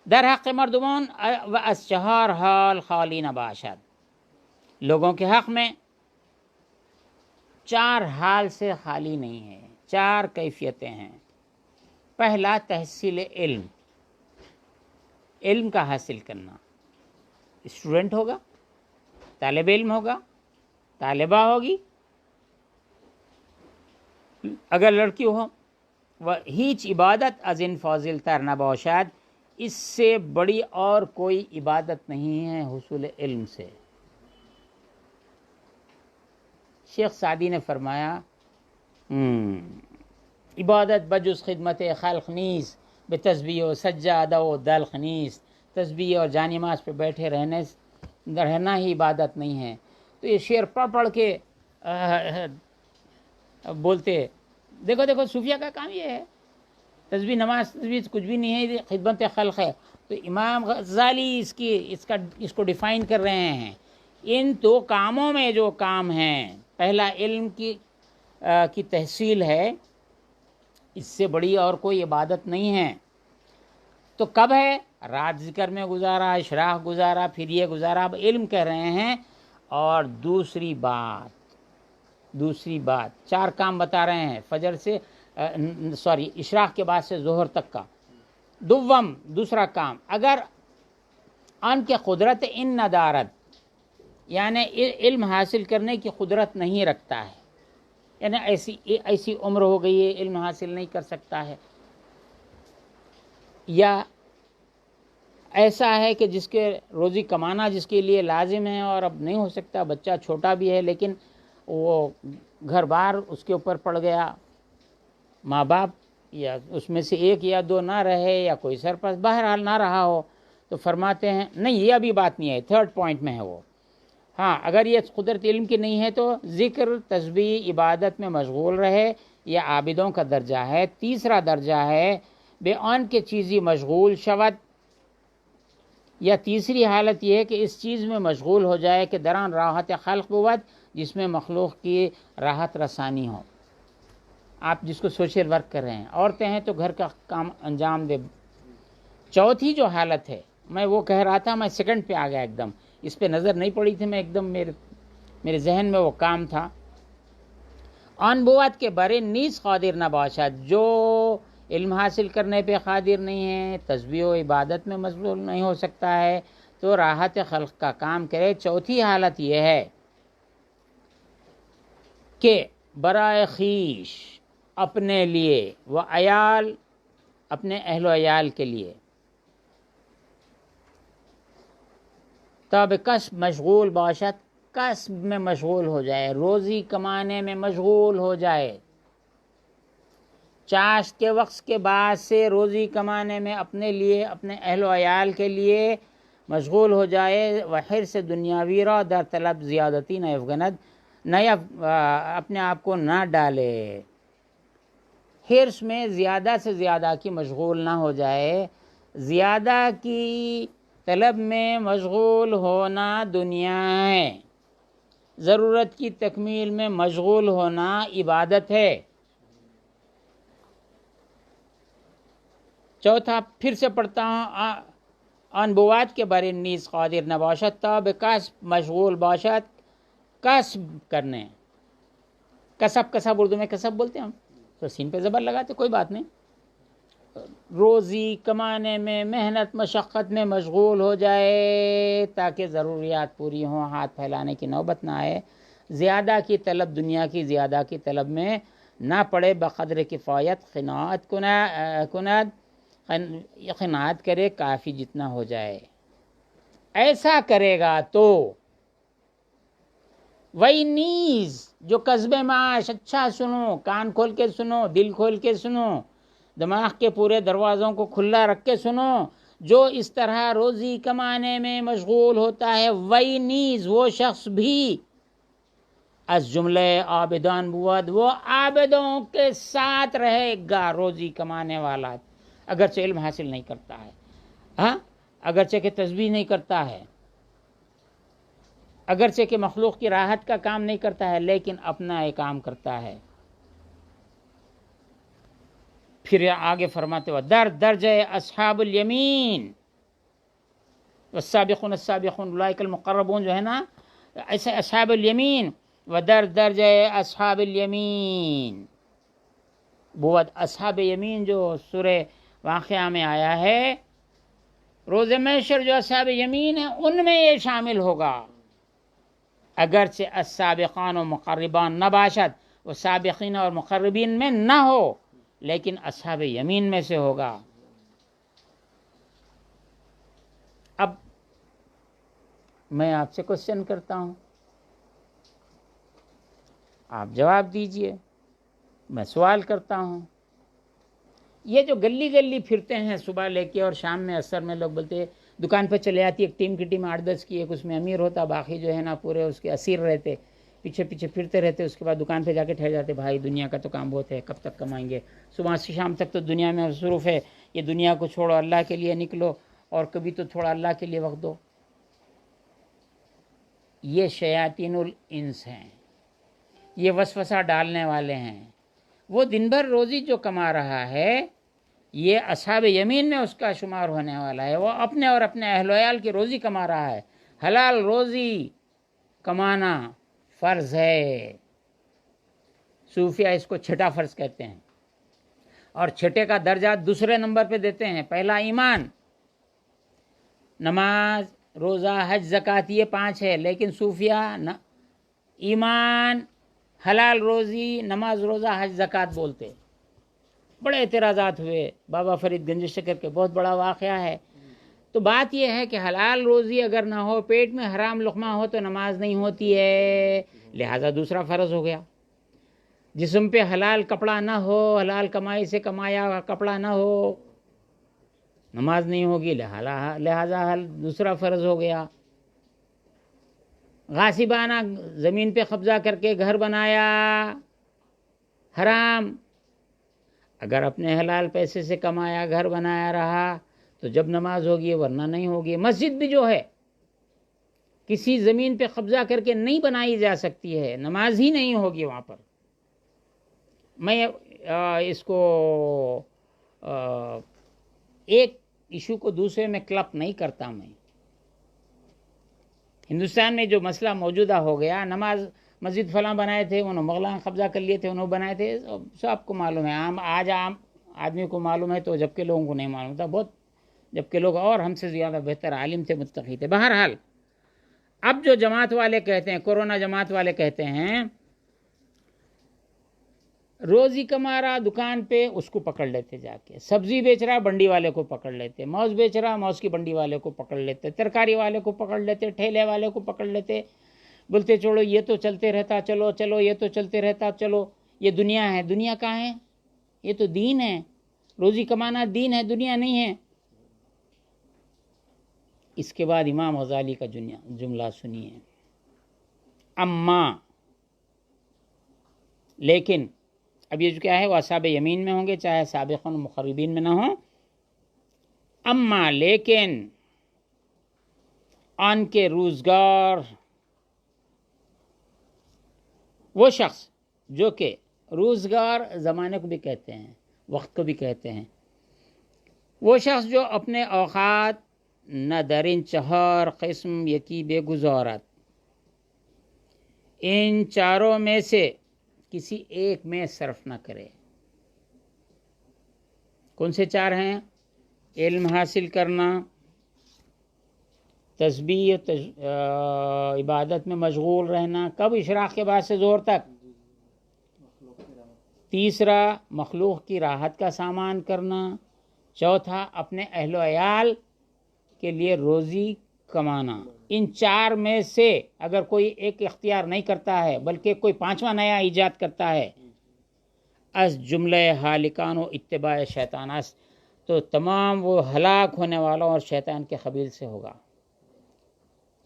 در حق مردمان و از 4 حال خالی نباشد، لوگوں کے حق میں 4 حال سے خالی نہیں ہے، 4 کیفیتیں ہیں. پہلا تحصیل علم، علم کا حاصل کرنا. اسٹوڈنٹ ہوگا، طالب علم ہوگا، طالبہ ہوگی، اگر لڑکی ہو. و ہیچ عبادت از ان فاضل تر نباشد، اس سے بڑی اور کوئی عبادت نہیں ہے حصول علم سے. شیخ سعدی نے فرمایا عبادت بجز خدمت خلق نیست، بے تسبیح و سجادہ و دلق نیست. تسبیح اور جانماز پہ بیٹھے رہنا ہی عبادت نہیں ہے. تو یہ شعر پڑھ کے بولتے دیکھو دیکھو صوفیہ کا کام یہ ہے، تسبیح نماز تسبیح کچھ بھی نہیں ہے، خدمت خلق ہے. تو امام غزالی اس کو ڈیفائن کر رہے ہیں. ان 2 کاموں میں جو کام ہیں، پہلا علم کی تحصیل ہے، اس سے بڑی اور کوئی عبادت نہیں ہے. تو کب ہے؟ رات ذکر میں گزارا، اشراق گزارا، پھر یہ گزارا، اب علم کہہ رہے ہیں. اور دوسری بات 4 کام بتا رہے ہیں فجر سے اشراق کے بعد سے ظہر تک کا. دوسرا کام، اگر ان کے قدرت ان ندارت، یعنی علم حاصل کرنے کی قدرت نہیں رکھتا ہے، یعنی ایسی عمر ہو گئی ہے علم حاصل نہیں کر سکتا ہے، یا ایسا ہے کہ جس کے روزی کمانا جس کے لیے لازم ہے اور اب نہیں ہو سکتا، بچہ چھوٹا بھی ہے لیکن وہ گھر بار اس کے اوپر پڑ گیا، ماں باپ یا اس میں سے 1 یا 2 نہ رہے، یا کوئی سرپرست بہرحال نہ رہا ہو، تو فرماتے ہیں نہیں، یہ ابھی بات نہیں ہے، 3rd پوائنٹ میں ہے وہ. ہاں اگر یہ قدرت علم کی نہیں ہے تو ذکر تسبیح عبادت میں مشغول رہے، یہ عابدوں کا درجہ ہے. تیسرا درجہ ہے بے آن کے چیزی مشغول شود، یا تیسری حالت یہ ہے کہ اس چیز میں مشغول ہو جائے کہ دران راحت خلق بود، جس میں مخلوق کی راحت رسانی ہو. آپ جس کو سوشل ورک کر رہے ہیں، عورتیں ہیں تو گھر کا کام انجام دے. چوتھی جو حالت ہے، میں وہ کہہ رہا تھا، میں سیکنڈ پہ آ گیا، ایک دم اس پہ نظر نہیں پڑی تھی، میں ایک دم میرے ذہن میں وہ کام تھا. آن بود کے بارے نیز قادر نہ باشد، جو علم حاصل کرنے پہ قادر نہیں ہے، تسبیح و عبادت میں مشغول نہیں ہو سکتا ہے، تو راحت خلق کا کام کرے. چوتھی حالت یہ ہے کہ برائے خیش، اپنے لیے، و عیال، اپنے اہل و عیال کے لیے، تب کسب مشغول باشد، کسب میں مشغول ہو جائے، روزی کمانے میں مشغول ہو جائے. چاشت کے وقت کے بعد سے روزی کمانے میں اپنے لیے، اپنے اہل و عیال کے لیے مشغول ہو جائے. وحرص دنیاوی را در طلب زیادتی نہ افغند، اپنے آپ کو نہ ڈالے، حرص میں زیادہ سے زیادہ کی مشغول نہ ہو جائے. زیادہ کی طلب میں مشغول ہونا دنیا ہے، ضرورت کی تکمیل میں مشغول ہونا عبادت ہے. چوتھا پھر سے پڑھتا ہوں، آن بود کے بارے نیز قادر نہ باشد، تب کسب مشغول باشد، کسب کرنے. کسب اردو میں کسب بولتے ہیں ہم، تو سین پہ زبر لگاتے، کوئی بات نہیں. روزی کمانے میں، محنت مشقت میں مشغول ہو جائے تاکہ ضروریات پوری ہوں، ہاتھ پھیلانے کی نوبت نہ آئے. زیادہ کی طلب، دنیا کی زیادہ کی طلب میں نہ پڑے. بقدر کفایت قناعت قناعت کرے، کافی جتنا ہو جائے. ایسا کرے گا تو وہی نیز جو قصب معاش، اچھا سنو، کان کھول کے سنو، دل کھول کے سنو، دماغ کے پورے دروازوں کو کھلا رکھ کے سنو، جو اس طرح روزی کمانے میں مشغول ہوتا ہے، وہی نیز وہ شخص بھی از جملے عابدان بود، وہ عابدوں کے ساتھ رہے گا. روزی کمانے والا اگرچہ علم حاصل نہیں کرتا ہے، ہاں اگرچہ کہ تسبیح نہیں کرتا ہے، اگرچہ کہ مخلوق کی راحت کا کام نہیں کرتا ہے لیکن اپنا ایک کام کرتا ہے. پھر آگے فرماتے ہوا درجہ اصحاب الیمین والسابقون السابقون اولئک المقربون جو ہے نا، ایسے اصحاب الیمین درجہ اصحاب الیمین. وہ اصحاب یمین جو سورہ واقعہ میں آیا ہے، روز محشر جو اصحاب یمین ہیں ان میں یہ شامل ہوگا. اگرچہ السابقان و مقربان نہ باشد، وہ سابقین اور مقربین میں نہ ہو لیکن اصحاب یمین میں سے ہوگا. اب میں آپ سے کوشچن کرتا ہوں، آپ جواب دیجئے. میں سوال کرتا ہوں، یہ جو گلی گلی پھرتے ہیں صبح لے کے اور شام میں اثر میں لوگ بولتے دکان پہ چلے آتی، ایک ٹیم کی ٹیم 8-10 کی، ایک اس میں امیر ہوتا، باقی جو ہے نا پورے اس کے اسیر رہتے، پیچھے پیچھے پھرتے رہتے. اس کے بعد دکان پہ جا کے ٹھہر جاتے، بھائی دنیا کا تو کام بہت ہے، کب تک کمائیں گے، صبح سے شام تک تو دنیا میں مصروف ہے، یہ دنیا کو چھوڑو اللہ کے لیے نکلو اور کبھی تو تھوڑا اللہ کے لیے وقت دو. یہ شیاطین الانس ہیں، یہ وسوسہ ڈالنے والے ہیں. وہ دن بھر روزی جو کما رہا ہے یہ اصحاب یمین میں اس کا شمار ہونے والا ہے. وہ اپنے اور اپنے اہل و عیال کی روزی کما رہا ہے. حلال روزی کمانا فرض ہے. صوفیہ اس کو چھٹا فرض کہتے ہیں اور چھٹے کا درجہ دوسرے نمبر پہ دیتے ہیں. پہلا ایمان، نماز، روزہ، حج، زکوٰۃ، یہ 5 ہے. لیکن صوفیہ ایمان، حلال روزی، نماز، روزہ، حج، زکوٰۃ بولتے. بڑے اعتراضات ہوئے. بابا فرید گنج شکر کے بہت بڑا واقعہ ہے. تو بات یہ ہے کہ حلال روزی اگر نہ ہو، پیٹ میں حرام لقمہ ہو تو نماز نہیں ہوتی ہے، لہٰذا دوسرا فرض ہو گیا. جسم پہ حلال کپڑا نہ ہو، حلال کمائی سے کمایا کپڑا نہ ہو، نماز نہیں ہوگی، لہٰذا دوسرا فرض ہو گیا. غاصبانہ زمین پہ قبضہ کر کے گھر بنایا، حرام. اگر اپنے حلال پیسے سے کمایا، گھر بنایا رہا تو جب نماز ہوگی ورنہ نہیں ہوگی. مسجد بھی جو ہے کسی زمین پہ قبضہ کر کے نہیں بنائی جا سکتی ہے، نماز ہی نہیں ہوگی وہاں پر. میں اس کو ایک ایشو کو دوسرے میں کلپ نہیں کرتا. میں ہندوستان میں جو مسئلہ موجودہ ہو گیا، نماز مسجد فلاں بنائے تھے، انہوں مغلاں قبضہ کر لیے تھے، انہوں بنائے تھے، سب کو معلوم ہے. آج عام آدمی کو معلوم ہے تو جبکہ لوگوں کو نہیں معلوم تھا بہت، جبکہ لوگ اور ہم سے زیادہ بہتر عالم تھے، متقی تھے. بہرحال اب جو جماعت والے کہتے ہیں، کورونا جماعت والے کہتے ہیں روزی کما رہا دکان پہ اس کو پکڑ لیتے، جا کے سبزی بیچ رہا بنڈی والے کو پکڑ لیتے، موز بیچ رہا موز کی بنڈی والے کو پکڑ لیتے، ترکاری والے کو پکڑ لیتے، ٹھیلے والے کو پکڑ لیتے، بولتے چھوڑو یہ تو چلتے رہتا، چلو چلو یہ تو چلتے رہتا، چلو یہ دنیا ہے. دنیا کہاں ہے؟ یہ تو دین ہے. روزی کمانا دین ہے، دنیا نہیں ہے. اس کے بعد امام غزالی کا جملہ سنیے، اما، لیکن اب یہ جو کیا ہے وہ اصحاب یمین میں ہوں گے چاہے سابقین مقربین میں نہ ہوں. اما لیکن ان کے روزگار، وہ شخص جو کہ روزگار زمانے کو بھی کہتے ہیں، وقت کو بھی کہتے ہیں، وہ شخص جو اپنے اوقات نہ درین 4 قسم یکی بے گزارت، ان چاروں میں سے کسی ایک میں صرف نہ کرے. کون سے 4 ہیں؟ علم حاصل کرنا، تسبیح عبادت میں مشغول رہنا، کب؟ اشراق کے بعد سے ظہر تک. تیسرا مخلوق کی راحت کا سامان کرنا. چوتھا اپنے اہل و عیال کے لیے روزی کمانا. ان 4 میں سے اگر کوئی ایک اختیار نہیں کرتا ہے بلکہ کوئی 5واں نیا ایجاد کرتا ہے، از جملہ حالکان و اتباع شیطان است، تو تمام وہ ہلاک ہونے والوں اور شیطان کے قبیل سے ہوگا.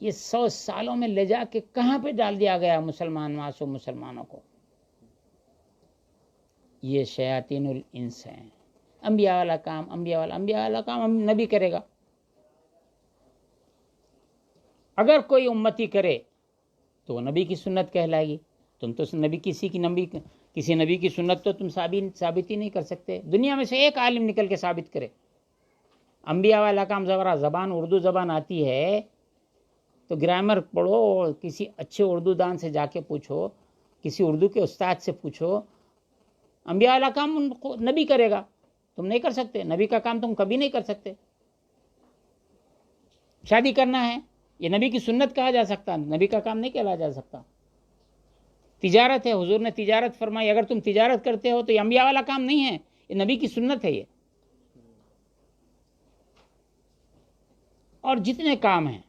یہ 100 سالوں میں لے جا کے کہاں پہ ڈال دیا گیا معصوم مسلمانوں کو. یہ شیاطین الانس ہیں. انبیاء والا کام ہم نبی کرے گا. اگر کوئی امتی کرے تو وہ نبی کی سنت کہلائے گی. تم تو کسی نبی کی سنت تو تم ثابت ہی نہیں کر سکتے. دنیا میں سے ایک عالم نکل کے ثابت کرے. انبیاء والا کام زبان اردو زبان آتی ہے تو گرامر پڑھو، کسی اچھے اردو دان سے جا کے پوچھو، کسی اردو کے استاد سے پوچھو. انبیاء والا کام نبی کرے گا، تم نہیں کر سکتے. نبی کا کام تم کبھی نہیں کر سکتے. شادی کرنا ہے، یہ نبی کی سنت کہا جا سکتا، نبی کا کام نہیں کہا جا سکتا. تجارت ہے، حضور نے تجارت فرمائی، اگر تم تجارت کرتے ہو تو یہ انبیاء والا کام نہیں ہے، یہ نبی کی سنت ہے. یہ اور جتنے کام ہیں،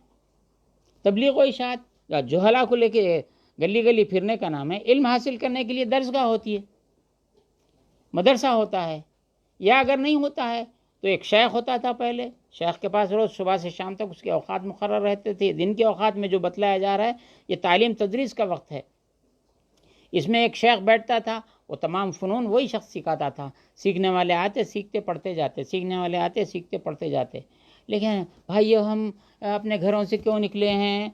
تبلیغ و اشاعت یا جہلا کو لے کے گلی گلی پھرنے کا نام ہے. علم حاصل کرنے کے لیے درسگاہ ہوتی ہے، مدرسہ ہوتا ہے. یا اگر نہیں ہوتا ہے تو ایک شیخ ہوتا تھا پہلے، شیخ کے پاس روز صبح سے شام تک اس کے اوقات مقرر رہتے تھے. دن کے اوقات میں جو بتلایا جا رہا ہے یہ تعلیم تدریس کا وقت ہے. اس میں ایک شیخ بیٹھتا تھا، وہ تمام فنون وہی شخص سکھاتا تھا. سیکھنے والے آتے سیکھتے پڑھتے جاتے، سیکھنے والے آتے سیکھتے پڑھتے جاتے. لیکن بھائیو ہم اپنے گھروں سے کیوں نکلے ہیں؟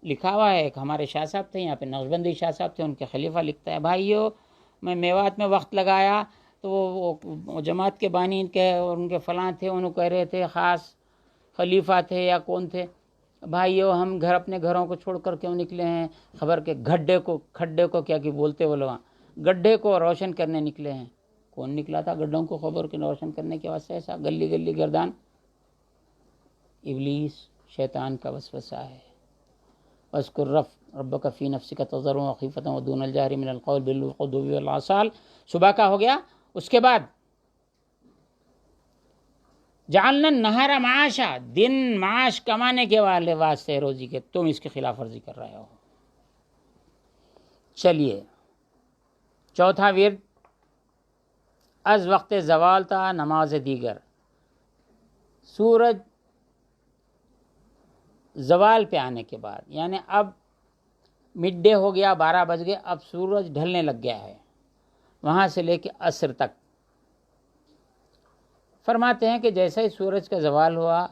لکھا ہوا ہے. ایک ہمارے شاہ صاحب تھے یہاں پہ، نقشبندی شاہ صاحب تھے، ان کے خلیفہ لکھتا ہے، بھائیو میں میوات میں وقت لگایا تو وہ جماعت کے بانی اور ان کے فلاں تھے، انہوں کہہ رہے تھے خاص خلیفہ تھے یا کون تھے، بھائیو ہم اپنے گھروں کو چھوڑ کر کیوں نکلے ہیں؟ خبر کے کھڈے کو کیا کہ بولتے وہ لوگ، گڈھے کو روشن کرنے نکلے ہیں. کون نکلا تھا گڈھوں کو خبر کے روشن کرنے کے واسطے؟ ایسا گلی گلی گردان ابلیس شیطان کا وسوسہ ہے. واذکر ربک فی نفسک تضرعا وخیفۃ ودون الجہر من القول بالغدو والآصال. صبح کا ہو گیا. اس کے بعد جعلنا النہار معاشا، دن معاش کمانے کے والے واسطے روزی کے، تم اس کے خلاف ورزی کر رہے ہو. چلیے چوتھا ورد از وقت زوال تا نماز دیگر. سورج زوال پہ آنے کے بعد، یعنی اب مڈ ڈے ہو گیا، 12 بج گئے، اب سورج ڈھلنے لگ گیا ہے، وہاں سے لے کے عصر تک. فرماتے ہیں کہ جیسے ہی سورج کا زوال ہوا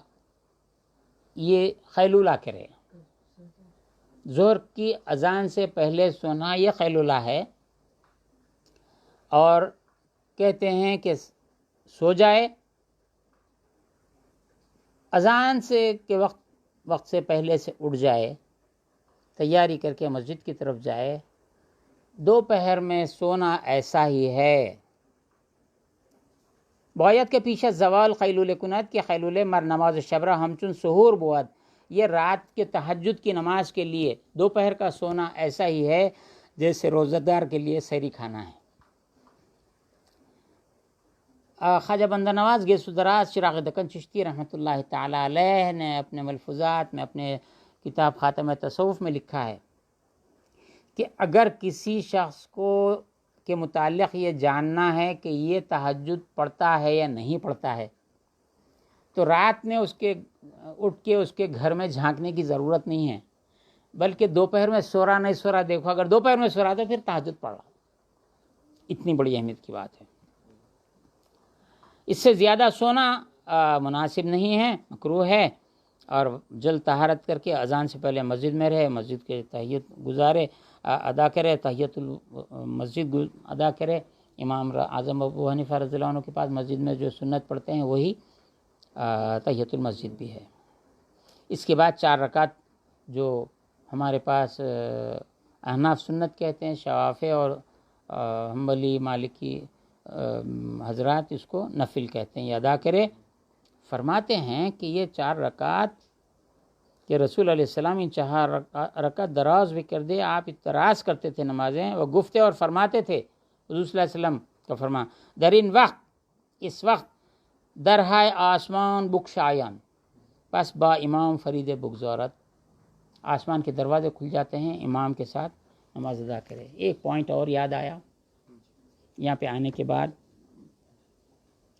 یہ قیلولہ کرے. ظہر کی اذان سے پہلے سونا یہ قیلولہ ہے، اور کہتے ہیں کہ سو جائے. اذان سے کے وقت سے پہلے سے اٹھ جائے، تیاری کر کے مسجد کی طرف جائے. دوپہر میں سونا ایسا ہی ہے. بویت کے پیچھے زوال قیلول کنت کے قیلول مر نماز شبرہ ہمچن سحور بود. یہ رات کے تہجد کی نماز کے لیے دوپہر کا سونا ایسا ہی ہے جیسے روزہ دار کے لیے سحری کھانا ہے. خواجہ بندہ نواز گیسو دراز چراغ دکن چشتی رحمۃ اللہ تعالی علیہ نے اپنے ملفوظات میں، اپنے کتاب خاتم تصوف میں لکھا ہے کہ اگر کسی شخص کو کے متعلق یہ جاننا ہے کہ یہ تہجد پڑھتا ہے یا نہیں پڑھتا ہے تو رات میں اٹھ کے اس کے گھر میں جھانکنے کی ضرورت نہیں ہے، بلکہ دوپہر میں سو رہا نہیں سو رہا دیکھو. اگر دوپہر میں سو رہا تو پھر تہجد پڑھ رہا. اتنی بڑی اہمیت کی بات ہے. اس سے زیادہ سونا مناسب نہیں ہے، مکروہ ہے. اور جلد طہارت کر کے اذان سے پہلے مسجد میں رہے، مسجد کے تحیت گزارے ادا کرے، تحیت المسجد ادا کرے. امام اعظم ابو حنیفہ رضی اللہ عنہ کے پاس مسجد میں جو سنت پڑھتے ہیں وہی تحیت المسجد بھی ہے. اس کے بعد 4 رکعت جو ہمارے پاس احناف سنت کہتے ہیں، شوافی اور حنبلی مالکی حضرات اس کو نفل کہتے ہیں، یہ ادا کرے. فرماتے ہیں کہ یہ 4 رکعت کہ رسول علیہ السلام ان 4 رکعت دراز بھی کر دے. آپ اعتراض کرتے تھے نمازیں، وہ گفتے اور فرماتے تھے حضور صلی اللہ علیہ وسلم کا فرمان، در ان وقت، اس وقت درہائے آسمان بکشایان، پس با امام فرید بگزارت، آسمان کے دروازے کھل جاتے ہیں، امام کے ساتھ نماز ادا کرے. ایک پوائنٹ اور یاد آیا یہاں پہ آنے کے بعد،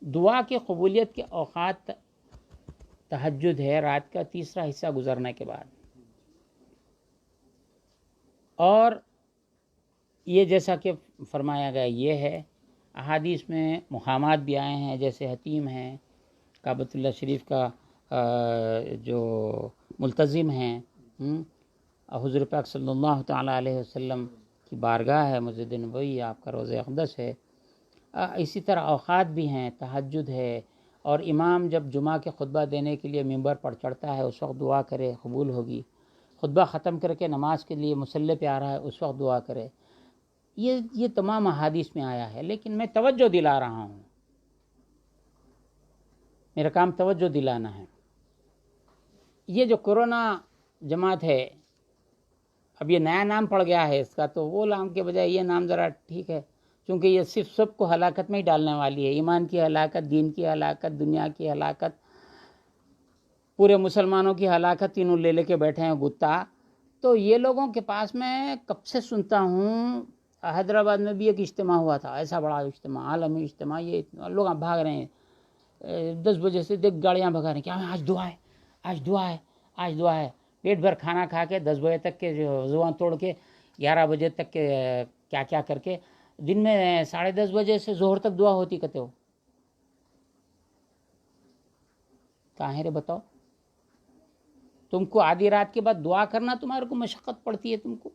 دعا کی قبولیت کے اوقات تہجد ہے رات کا تیسرا حصہ گزرنے کے بعد. اور یہ جیسا کہ فرمایا گیا یہ ہے، احادیث میں مقامات بھی آئے ہیں، جیسے حتیم ہیں، کعبۃ اللہ شریف کا جو ملتزم ہیں، حضور پاک صلی اللہ تعالیٰ علیہ وسلم کی بارگاہ ہے، مسجد نبوی، آپ کا روضہ اقدس ہے۔ اسی طرح اوقات بھی ہیں، تہجد ہے، اور امام جب جمعہ کے خطبہ دینے کے لیے ممبر پر چڑھتا ہے اس وقت دعا کرے، قبول ہوگی۔ خطبہ ختم کر کے نماز کے لیے مصلی پہ آ رہا ہے اس وقت دعا کرے۔ یہ تمام احادیث میں آیا ہے، لیکن میں توجہ دلا رہا ہوں، میرا کام توجہ دلانا ہے۔ یہ جو کورونا جماعت ہے، اب یہ نیا نام پڑ گیا ہے اس کا، تو وہ نام کے بجائے یہ نام ذرا ٹھیک ہے، کیونکہ یہ صرف سب کو ہلاکت میں ہی ڈالنے والی ہے۔ ایمان کی ہلاکت، دین کی ہلاکت، دنیا کی ہلاکت، پورے مسلمانوں کی ہلاکت تینوں لے کے بیٹھے ہیں گتا۔ تو یہ لوگوں کے پاس میں کب سے سنتا ہوں، حیدرآباد میں بھی ایک اجتماع ہوا تھا، ایسا بڑا اجتماع، عالمی اجتماع، یہ لوگ بھاگ رہے ہیں 10 بجے سے، دیکھ گاڑیاں بھگا رہے ہیں، کیا آج دعا ہے، آج دعا ہے، آج دعا ہے۔ پیٹ بھر کھانا کھا کے 10 بجے تک کے زبان توڑ کے 11 بجے تک کے کیا کیا کر کے، دن میں 10:30 بجے سے ظہر تک دعا ہوتی کہتے ہو، کہاں ہے رے بتاؤ؟ تم کو آدھی رات کے بعد دعا کرنا تمہارے کو مشقت پڑتی ہے تم کو۔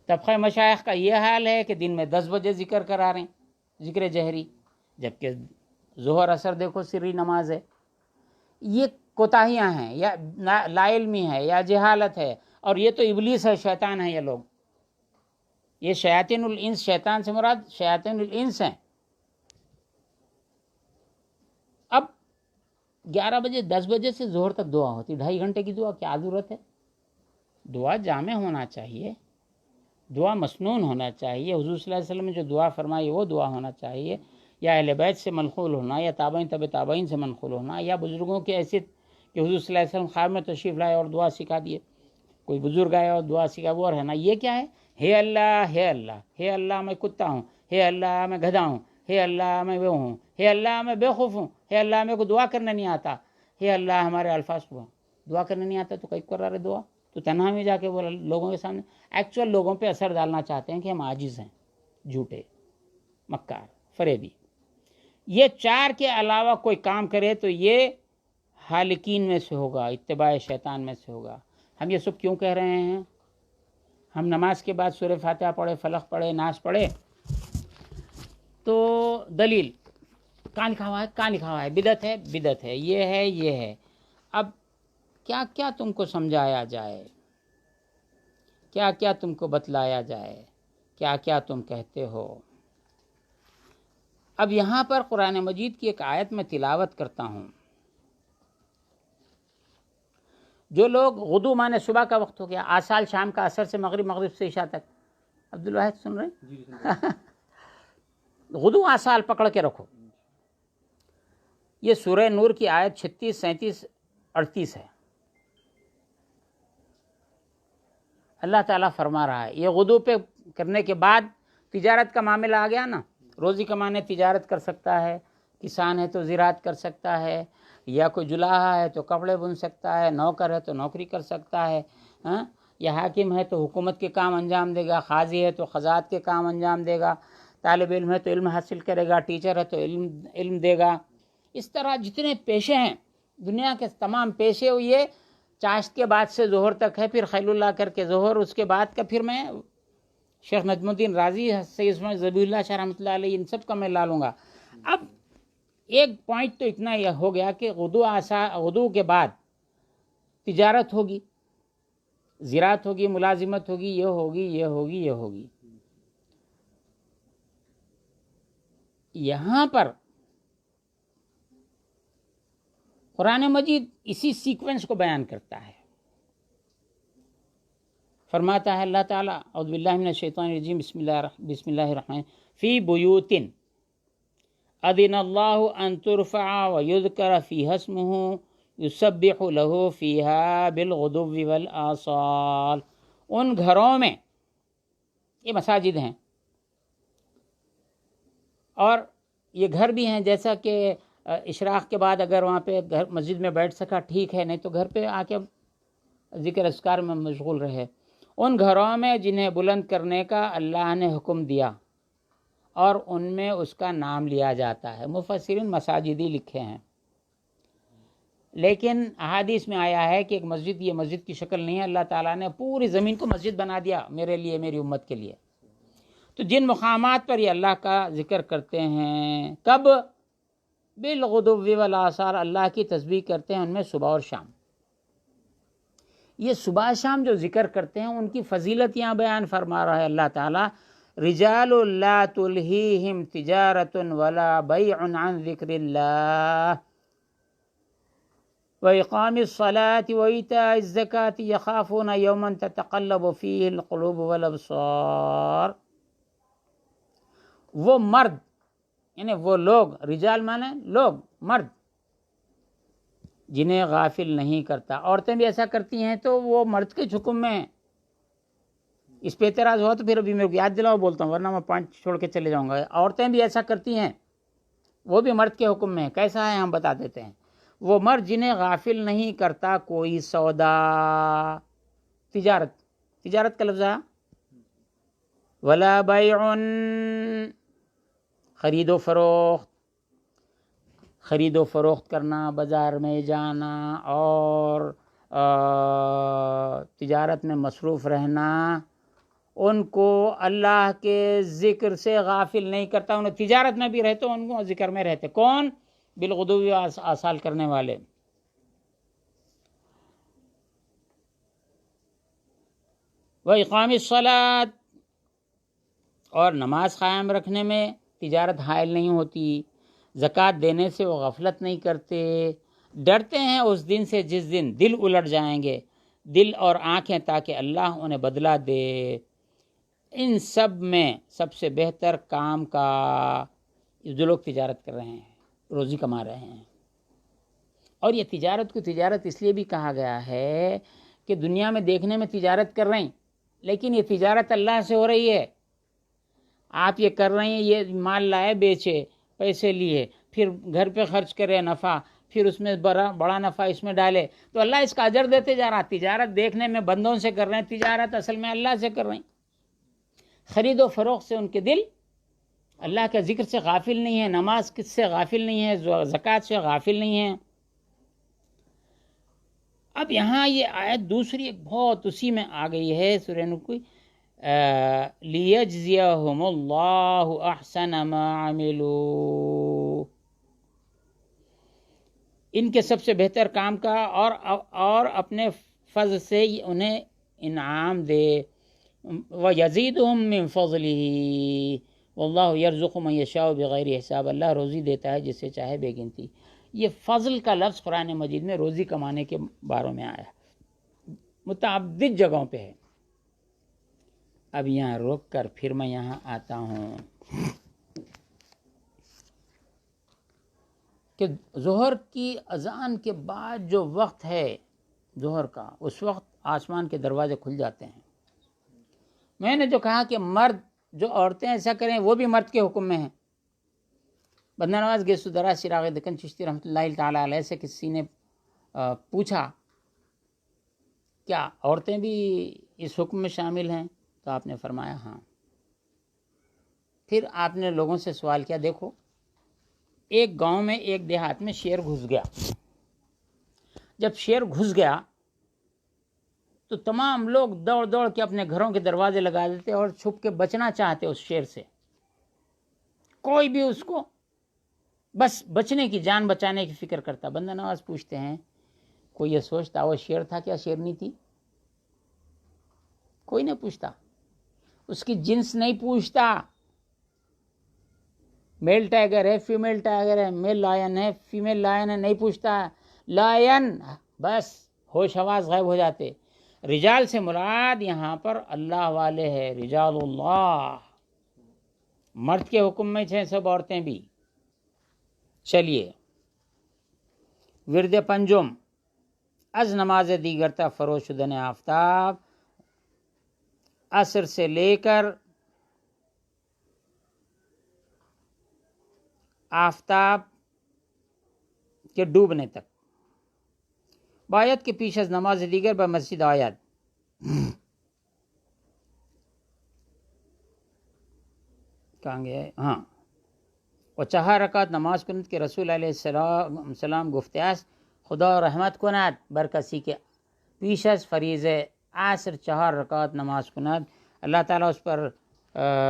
طبقہ مشائخ کا یہ حال ہے کہ دن میں 10 بجے ذکر کرا رہے ہیں، ذکر جہری، جبکہ ظہر اثر دیکھو سری نماز ہے۔ یہ کوتاہیاں ہیں، یا لا علمی ہے، یا جہالت ہے، اور یہ تو ابلیس ہے، شیطان ہے یہ لوگ۔ یہ شیاطین الانس، شیطان سے مراد شیاطین الانس ہیں۔ اب 11 بجے 10 بجے سے ظہر تک دعا ہوتی، 2.5 گھنٹے کی دعا، کیا ضرورت ہے؟ دعا جامع ہونا چاہیے، دعا مسنون ہونا چاہیے، حضور صلی اللہ علیہ وسلم نے جو دعا فرمائی وہ دعا ہونا چاہیے، یا اہل بیت سے منقول ہونا، یا تابعین تبع تابعین سے منقول ہونا، یا بزرگوں کی حیثیت کہ حضور صلی اللہ علیہ وسلم خواب میں تشریف لائے اور دعا سکھا دیے، کوئی بزرگ آیا اور دعا سکھا، وہ رہنا۔ یہ کیا ہے؟ ہے اللہ، ہے اللہ، ہے اللہ میں کتا ہوں، ہے اللہ میں گدھا ہوں، ہے اللہ میں وہ ہوں، ہے اللہ میں بے خوف ہوں، ہے اللہ میں کو دعا کرنا نہیں آتا، ہے اللہ ہمارے الفاظ کو دعا کرنا نہیں آتا تو کئی کر رہے دعا، تو تنہا میں جا کے وہ لوگوں کے سامنے ایکچوئل لوگوں پہ اثر ڈالنا چاہتے ہیں کہ ہم عاجز ہیں، جھوٹے، مکار، فریبی۔ یہ 4 کے علاوہ کوئی کام کرے تو یہ حالکین میں سے ہوگا، اتباع شیطان میں سے ہوگا۔ ہم یہ سب کیوں کہہ رہے ہیں؟ ہم نماز کے بعد سورہ فاتحہ پڑھے، فلق پڑھے، ناس پڑھے، تو دلیل کہاں لکھا ہوا ہے؟ کہاں لکھا ہوا ہے؟ بدعت ہے، بدعت ہے، یہ ہے، یہ ہے۔ اب کیا کیا تم کو سمجھایا جائے، کیا کیا تم کو بتلایا جائے، کیا کیا تم کہتے ہو؟ اب یہاں پر قرآن مجید کی ایک آیت میں تلاوت کرتا ہوں۔ جو لوگ غدو مانے صبح کا وقت ہو گیا، آسال شام کا، عصر سے مغرب، مغرب سے عشاء تک، عبدالواحد سن رہے ہیں؟ غدو آسال پکڑ کے رکھو۔ یہ سورہ نور کی آیت 36، 37، 38 ہے۔ اللہ تعالیٰ فرما رہا ہے یہ غدو پہ کرنے کے بعد تجارت کا معاملہ آ گیا نا، روزی کمانے تجارت کر سکتا ہے، کسان ہے تو زراعت کر سکتا ہے، یا کوئی جلاحہ ہے تو کپڑے بن سکتا ہے، نوکر ہے تو نوکری کر سکتا ہے، یا حاکم ہے تو حکومت کے کام انجام دے گا، قاضی ہے تو قضات کے کام انجام دے گا، طالب علم ہے تو علم حاصل کرے گا، ٹیچر ہے تو علم دے گا۔ اس طرح جتنے پیشے ہیں دنیا کے تمام پیشے، یہ چاشت کے بعد سے ظہر تک ہے، پھر خیل اللہ کر کے ظہر، اس کے بعد کا پھر میں شیخ نجم الدین رازی، سید اسماعیل ذبیح اللہ شاہ رحمۃ اللہ علیہ، ان سب کا میں لا لوں گا۔ اب ایک پوائنٹ تو اتنا یہ ہو گیا کہ غدو کے بعد تجارت ہوگی، زراعت ہوگی، ملازمت ہوگی، یہ ہوگی، یہ ہوگی، یہ ہوگی۔ یہاں پر قرآن مجید اسی سیکوینس کو بیان کرتا ہے، فرماتا ہے اللہ تعالیٰ، اعوذ باللہ من الشیطان الرجیم، بسم اللہ الرحمن، فی بیوت اذن اللہ ان ترفع ویذکر فیہا اسمہ یسبح لہ فیہا بالغدو والآصال۔ ان گھروں میں، یہ مساجد ہیں، اور یہ گھر بھی ہیں، جیسا کہ اشراق کے بعد اگر وہاں پہ گھر مسجد میں بیٹھ سکا ٹھیک ہے، نہیں تو گھر پہ آ کے ذکر اذکار میں مشغول رہے۔ ان گھروں میں جنہیں بلند کرنے کا اللہ نے حکم دیا اور ان میں اس کا نام لیا جاتا ہے۔ مفسرین مساجدی لکھے ہیں، لیکن احادیث میں آیا ہے کہ ایک مسجد یہ مسجد کی شکل نہیں ہے، اللہ تعالیٰ نے پوری زمین کو مسجد بنا دیا میرے لیے، میری امت کے لیے۔ تو جن مقامات پر یہ اللہ کا ذکر کرتے ہیں، کب؟ بالغدو والآصال، اللہ کی تسبیح کرتے ہیں ان میں صبح اور شام۔ یہ صبح شام جو ذکر کرتے ہیں ان کی فضیلت یہاں بیان فرما رہا ہے اللہ تعالیٰ، رجال لا تلہیہم تجارت ولا بیع عن ذکر اللہ وإقام الصلاة وإيتاء الزکاة یخافون یوما تتقلب فیہ القلوب والابصار۔ وہ مرد یعنی وہ لوگ، رجال مانے لوگ، مرد، جنہیں غافل نہیں کرتا۔ عورتیں بھی ایسا کرتی ہیں تو وہ مرد کے حکم میں ہیں۔ اس پہ اعتراض ہوا تو پھر ابھی میرے کو یاد دلاؤ، بولتا ہوں، ورنہ میں پوائنٹ چھوڑ کے چلے جاؤں گا۔ عورتیں بھی ایسا کرتی ہیں، وہ بھی مرد کے حکم میں ہیں۔ کیسا ہے ہم بتا دیتے ہیں۔ وہ مرد جنہیں غافل نہیں کرتا کوئی سودا، تجارت کا لفظ ہے، ولا بیع، خرید و فروخت کرنا، بازار میں جانا اور تجارت میں مصروف رہنا، ان کو اللہ کے ذکر سے غافل نہیں کرتا۔ انہیں تجارت میں بھی رہتے، ان کو ذکر میں رہتے۔ کون؟ بالغدو آصال کرنے والے۔ وإقام الصلاۃ، اور نماز قائم رکھنے میں تجارت حائل نہیں ہوتی۔ زکوٰۃ دینے سے وہ غفلت نہیں کرتے، ڈرتے ہیں اس دن سے جس دن دل الٹ جائیں گے، دل اور آنکھیں، تاکہ اللہ انہیں بدلہ دے۔ ان سب میں سب سے بہتر کام کا جو لوگ تجارت کر رہے ہیں، روزی کما رہے ہیں۔ اور یہ تجارت کو تجارت اس لیے بھی کہا گیا ہے کہ دنیا میں دیکھنے میں تجارت کر رہے ہیں، لیکن یہ تجارت اللہ سے ہو رہی ہے۔ آپ یہ کر رہے ہیں، یہ مال لائے، بیچے، پیسے لیے، پھر گھر پہ خرچ کرے نفع، پھر اس میں بڑا نفع اس میں ڈالے، تو اللہ اس کا اجر دیتے جا رہا۔ تجارت دیکھنے میں بندوں سے کر رہے ہیں، تجارت اصل میں اللہ سے کر رہے ہیں۔ خرید و فروخت سے ان کے دل اللہ کے ذکر سے غافل نہیں ہے، نماز کس سے غافل نہیں ہے، زکوٰۃ سے غافل نہیں ہے۔ اب یہاں یہ آیت دوسری ایک بہت اسی میں آ گئی ہے، سورہ نور کی، لِيَجْزِيَهُمُ اللَّهُ أَحْسَنَ مَا عَمِلُوا، ان کے سب سے بہتر کام کا اور اپنے فضل سے انہیں انعام دے۔ وَيَزِيدُهُم مِّن فَضْلِهِ وَاللَّهُ يَرْزُقُ مَن يَشَاءُ بِغَيْرِ حساب، اللہ روزی دیتا ہے جسے چاہے بے گنتی۔ یہ فضل کا لفظ قرآن مجید میں روزی کمانے کے باروں میں آیا ہے، متعدد جگہوں پہ ہے۔ اب یہاں روک کر پھر میں یہاں آتا ہوں کہ ظہر کی اذان کے بعد جو وقت ہے ظہر کا، اس وقت آسمان کے دروازے کھل جاتے ہیں۔ میں نے جو کہا کہ مرد، جو عورتیں ایسا کریں وہ بھی مرد کے حکم میں ہیں۔ بندہ نواز گیسو درا چراغ دکن چشتی رحمۃ اللہ تعالیٰ علیہ سے کسی نے پوچھا کیا عورتیں بھی اس حکم میں شامل ہیں؟ تو آپ نے فرمایا ہاں۔ پھر آپ نے لوگوں سے سوال کیا، دیکھو ایک گاؤں میں، ایک دیہات میں شیر گھس گیا۔ جب شیر گھس گیا تو تمام لوگ دوڑ دوڑ کے اپنے گھروں کے دروازے لگا دیتے اور چھپ کے بچنا چاہتے اس شیر سے۔ کوئی بھی اس کو بس بچنے کی، جان بچانے کی فکر کرتا۔ بندہ نواز پوچھتے ہیں، کوئی یہ سوچتا وہ شیر تھا کیا شیرنی تھی؟ کوئی نہیں پوچھتا، اس کی جنس نہیں پوچھتا، میل ٹائگر ہے، فیمیل ٹائگر ہے، میل لائن ہے، فیمیل لائن ہے، نہیں پوچھتا۔ لائن بس ہوش حواس غائب ہو جاتے۔ رجال سے مراد یہاں پر اللہ والے ہے، رجال اللہ، مرد کے حکم میں ہیں سب عورتیں بھی۔ چلیے، ورد پنجم از نماز دیگر تا فروز شدن آفتاب، عصر سے لے کر آفتاب کے ڈوبنے تک، بایت کے پیش از نماز دیگر با مسجد آیت۔ کہاں گیا ہے؟ ہاں، و 4 رکعت نماز کنت کہ رسول علیہ السلام گفته است خدا رحمت کند بر کسی که پیش از فریضه عصر 4 رکعت نماز کند، اللہ تعالیٰ اس پر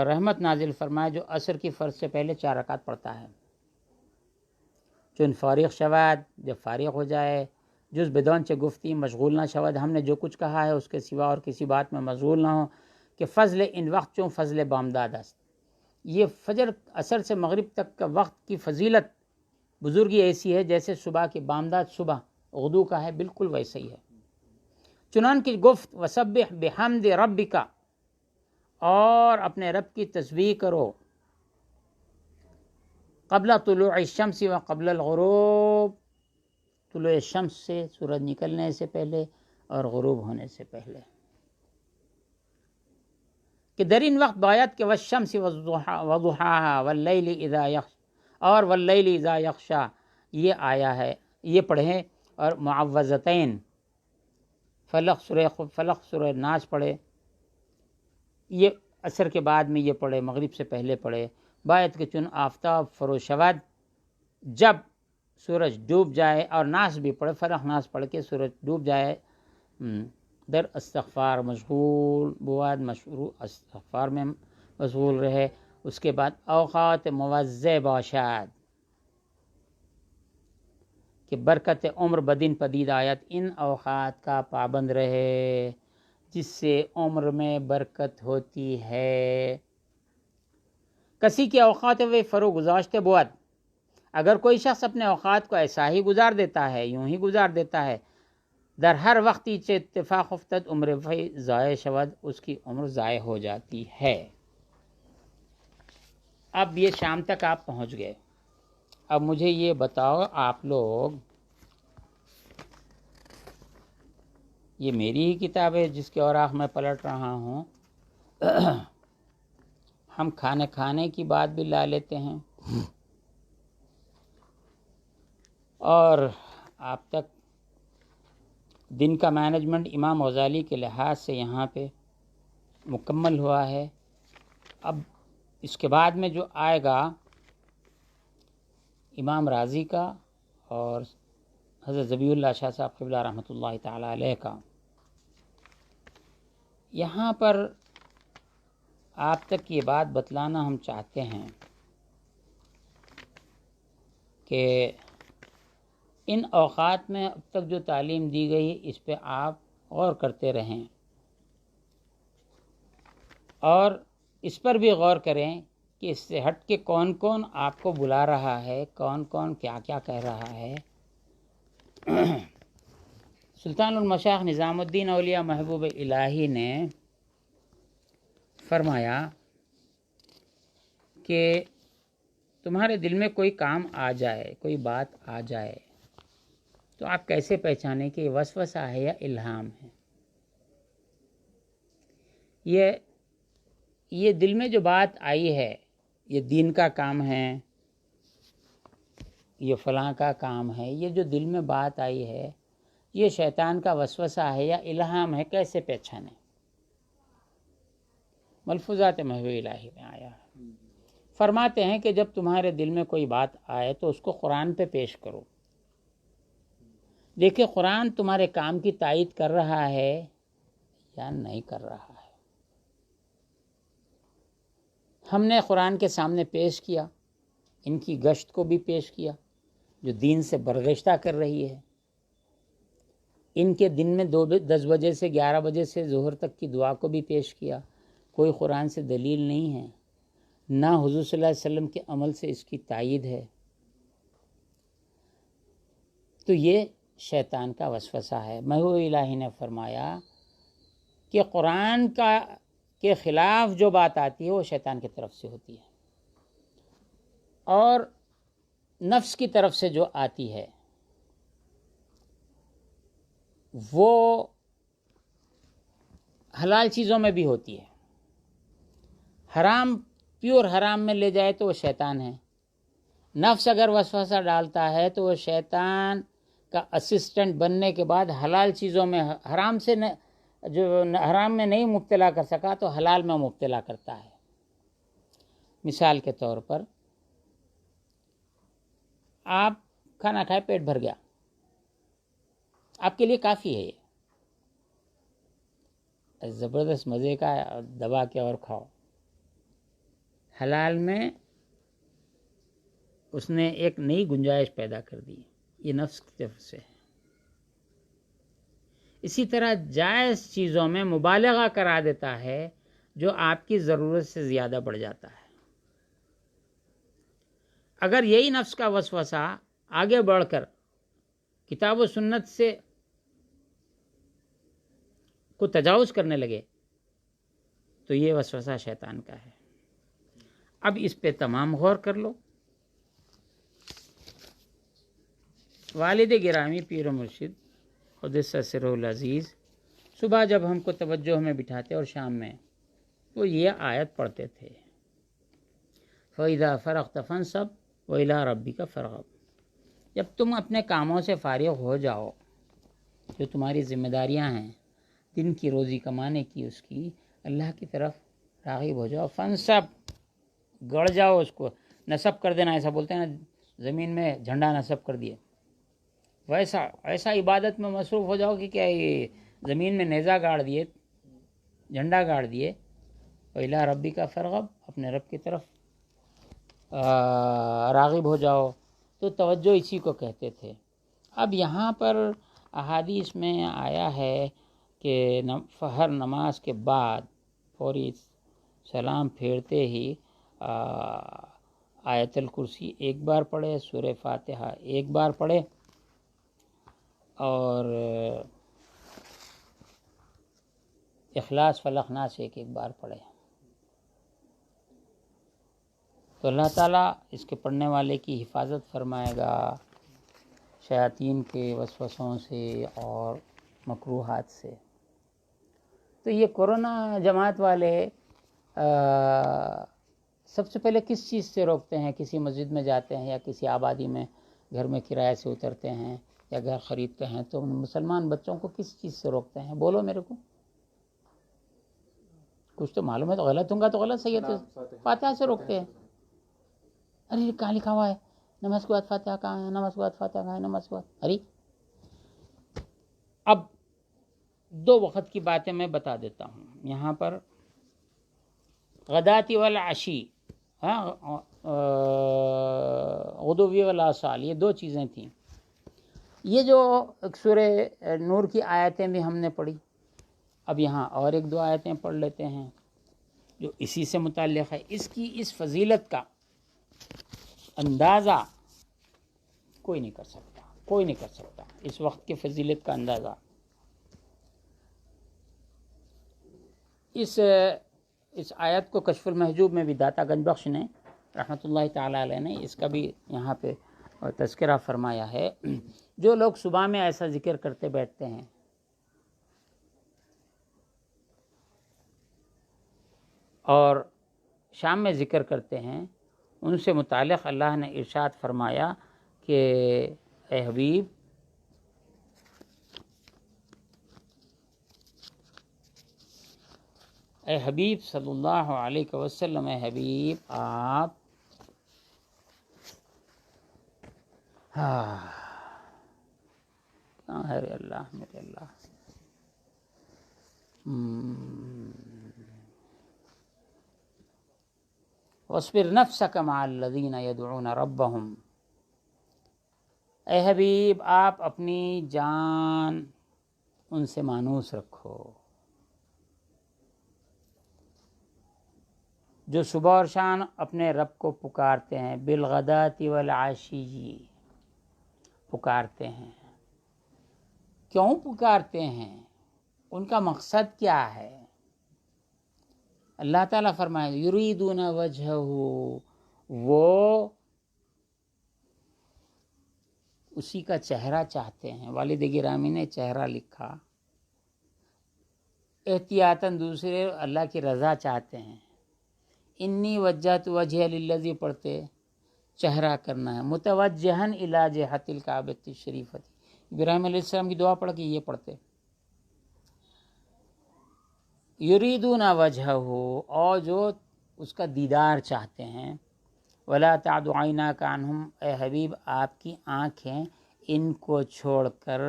رحمت نازل فرمائے جو عصر کی فرض سے پہلے 4 رکعت پڑھتا ہے. چون فارغ شود، جب فارغ ہو جائے، جز بدون چه گفتی مشغول نہ شود، ہم نے جو کچھ کہا ہے اس کے سوا اور کسی بات میں مشغول نہ ہو، کہ فضل ان وقت چون فضل بامداد است. یہ فجر عصر سے مغرب تک کا وقت کی فضیلت بزرگی ایسی ہے جیسے صبح کی بامداد صبح غدو کا ہے، بالکل ویسے ہی ہے. چنانکہ گفت وسبح بحمد ربک، اور اپنے رب کی تسبیح کرو قبل طلوع الشمس و قبل الغروب، طلوع شمس سے سورج نکلنے سے پہلے اور غروب ہونے سے پہلے، کہ در ان وقت باید کہ والشمس وضحاها واللیل اذا یغشی اور واللیل اذا یغشی یہ آیا ہے، یہ پڑھیں، اور معوذتین فلق سورہ ناس پڑھے، یہ عصر کے بعد میں یہ پڑھے، مغرب سے پہلے پڑھے. باید کہ چون آفتاب فروش شود، جب سورج ڈوب جائے، اور ناس بھی پڑھے، فلق ناس پڑھ کے سورج ڈوب جائے. در استغفار مشغول بود، مشروع استغفار میں مشغول رہے. اس کے بعد اوقات موزع باشد کہ برکت عمر بدین پدید آیت، ان اوقات کا پابند رہے جس سے عمر میں برکت ہوتی ہے. کسی کے اوقات وہ فرو گزاشتے بود، اگر کوئی شخص اپنے اوقات کو ایسا ہی گزار دیتا ہے، یوں ہی گزار دیتا ہے، در ہر وقتی چه اتفاق افتد عمر وی ضائع شود، اس کی عمر ضائع ہو جاتی ہے. اب یہ شام تک آپ پہنچ گئے. اب مجھے یہ بتاؤ آپ لوگ، یہ میری ہی کتاب ہے جس کے اوراق میں پلٹ رہا ہوں. ہم کھانے کی بات بھی لا لیتے ہیں، اور آپ تک دن کا مینجمنٹ امام غزالی کے لحاظ سے یہاں پہ مکمل ہوا ہے. اب اس کے بعد میں جو آئے گا امام راضی کا اور حضرت ذبیح اللہ شاہ صاحب قبلہ رحمۃ اللہ تعالی علیہ کا. یہاں پر آپ تک یہ بات بتلانا ہم چاہتے ہیں کہ ان اوقات میں اب تک جو تعلیم دی گئی ہے اس پہ آپ غور کرتے رہیں، اور اس پر بھی غور کریں کہ اس سے ہٹ کے کون کون آپ کو بلا رہا ہے، کون کون کیا کیا کہہ رہا ہے. سلطان المشائخ نظام الدین اولیاء محبوب الہی نے فرمایا کہ تمہارے دل میں کوئی کام آ جائے، کوئی بات آ جائے، تو آپ کیسے پہچانیں کہ یہ وسوسہ ہے یا الہام ہے. یہ دل میں جو بات آئی ہے، یہ دین کا کام ہے، یہ فلاں کا کام ہے، یہ جو دل میں بات آئی ہے یہ شیطان کا وسوسہ ہے یا الہام ہے، کیسے پہچانیں؟ ملفوظات محبوب الہی میں آیا ہے. فرماتے ہیں کہ جب تمہارے دل میں کوئی بات آئے تو اس کو قرآن پہ پیش کرو. دیکھیں قرآن تمہارے کام کی تائید کر رہا ہے یا نہیں کر رہا ہے. ہم نے قرآن کے سامنے پیش کیا، ان کی گشت کو بھی پیش کیا جو دین سے برگشتہ کر رہی ہے. ان کے دن میں 10 بجے سے 11 بجے سے ظہر تک کی دعا کو بھی پیش کیا. کوئی قرآن سے دلیل نہیں ہے، نہ حضور صلی اللہ علیہ وسلم کے عمل سے اس کی تائید ہے. تو یہ شیطان کا وسوسہ ہے. محبوب الہی نے فرمایا کہ قرآن کے خلاف جو بات آتی ہے وہ شیطان کی طرف سے ہوتی ہے، اور نفس کی طرف سے جو آتی ہے وہ حلال چیزوں میں بھی ہوتی ہے. حرام پیور حرام میں لے جائے تو وہ شیطان ہے. نفس اگر وسوسہ ڈالتا ہے تو وہ شیطان کا اسسٹنٹ بننے کے بعد حلال چیزوں میں، حرام سے جو حرام میں نہیں مبتلا کر سکا تو حلال میں مبتلا کرتا ہے. مثال کے طور پر آپ کھانا کھائے، پیٹ بھر گیا، آپ کے لیے کافی ہے یہ، زبردست مزے کا دبا کے اور کھاؤ۔ حلال میں اس نے ایک نئی گنجائش پیدا کر دی، یہ نفس کی طرف سے۔ اسی طرح جائز چیزوں میں مبالغہ کرا دیتا ہے جو آپ کی ضرورت سے زیادہ بڑھ جاتا ہے۔ اگر یہی نفس کا وسوسہ آگے بڑھ کر کتاب و سنت سے کو تجاوز کرنے لگے تو یہ وسوسہ شیطان کا ہے۔ اب اس پہ تمام غور کر لو۔ والد گرامی پیر و مرشد قدس سرہ العزیز صبح جب ہم کو توجہ میں بٹھاتے اور شام میں وہ یہ آیت پڑھتے تھے، فَإِذَا فَرَغْتَ فَانْصَبْ وَإِلَىٰ رَبِّكَ فَارْغَب۔ جب تم اپنے کاموں سے فارغ ہو جاؤ، جو تمہاری ذمہ داریاں ہیں دن کی روزی کمانے کی، اس کی اللہ کی طرف راغب ہو جاؤ۔ فَانْصَب، گڑ جاؤ، اس کو نصب کر دینا، ایسا بولتے ہیں نا، زمین میں جھنڈا نصب کر دیے، ویسا ایسا عبادت میں مصروف ہو جاؤ کہ کیا یہ زمین میں نیزہ گاڑ دیے، جھنڈا گاڑ دیے۔ وَإِلَىٰ رَبِّكَ فَارْغَب، اپنے رب کی طرف راغب ہو جاؤ۔ تو توجہ اسی کو کہتے تھے۔ اب یہاں پر احادیث میں آیا ہے کہ ہر نماز کے بعد فوری سلام پھیرتے ہی آیت الکرسی ایک بار پڑھے، سورہ فاتحہ ایک بار پڑھے، اور اخلاص فلق ناس ایک بار پڑھے، تو اللہ تعالیٰ اس کے پڑھنے والے کی حفاظت فرمائے گا شیاطین کے وسوسوں سے اور مکروہات سے۔ تو یہ کورونا جماعت والے سب سے پہلے کس چیز سے روکتے ہیں؟ کسی مسجد میں جاتے ہیں یا کسی آبادی میں گھر میں کرایہ سے اترتے ہیں یا گھر خریدتے ہیں تو مسلمان بچوں کو کس چیز سے روکتے ہیں؟ بولو میرے کو، کچھ تو معلوم ہے، تو غلط ہوں گا تو غلط، صحیح ہے تو فاتحہ سے روکتے ہیں۔ ارے کہاں لکھا ہوا ہے نماز کے بعد فاتحہ؟ کہاں ہے نماز کے بعد فاتحہ؟ کہاں ہے نماز کے بعد؟ ارے اب دو وقت کی باتیں میں بتا دیتا ہوں یہاں پر، غداتی والعشی، غدوی والآصال، یہ دو چیزیں تھیں۔ یہ جو سورہ نور کی آیتیں بھی ہم نے پڑھی، اب یہاں اور ایک دو آیتیں پڑھ لیتے ہیں جو اسی سے متعلق ہے۔ اس کی اس فضیلت کا اندازہ کوئی نہیں کر سکتا، کوئی نہیں کر سکتا اس وقت کی فضیلت کا اندازہ۔ اس آیت کو کشف المحجوب میں بھی داتا گنج بخش نے رحمۃ اللہ تعالی علیہ نے اس کا بھی یہاں پہ تذکرہ فرمایا ہے۔ جو لوگ صبح میں ایسا ذکر کرتے بیٹھتے ہیں اور شام میں ذکر کرتے ہیں، ان سے متعلق اللہ نے ارشاد فرمایا کہ اے حبیب، اے حبیب صلی اللہ علیہ وسلم، اے حبیب آپ کہاں ہے رے اللہ میرے اللہ، وَاصْبِرْ نَفْسَكَ مَعَ الَّذِينَ يَدْعُونَ رَبَّهُمْ، اے حبیب آپ اپنی جان ان سے مانوس رکھو جو صبح اور شام اپنے رب کو پکارتے ہیں، بالغداۃ والعشی، پکارتے ہیں۔ کیوں پکارتے ہیں؟ ان کا مقصد کیا ہے؟ اللہ تعالیٰ فرمائے یریدون وجہہ، وہ اسی کا چہرہ چاہتے ہیں۔ والد گرامی نے چہرہ لکھا، احتیاطاً دوسرے اللہ کی رضا چاہتے ہیں۔ انی وجہت وجہ للذی پڑھتے، چہرہ کرنا ہے، متوجہن الی جہت الکعبۃ الشریفۃ، ابراہیم علیہ السلام کی دعا پڑھ کے یہ پڑھتے، یریدون وجہہ، اور جو اس کا دیدار چاہتے ہیں، ولا تعد عیناک عنہم، اے حبیب آپ کی آنکھیں ان کو چھوڑ کر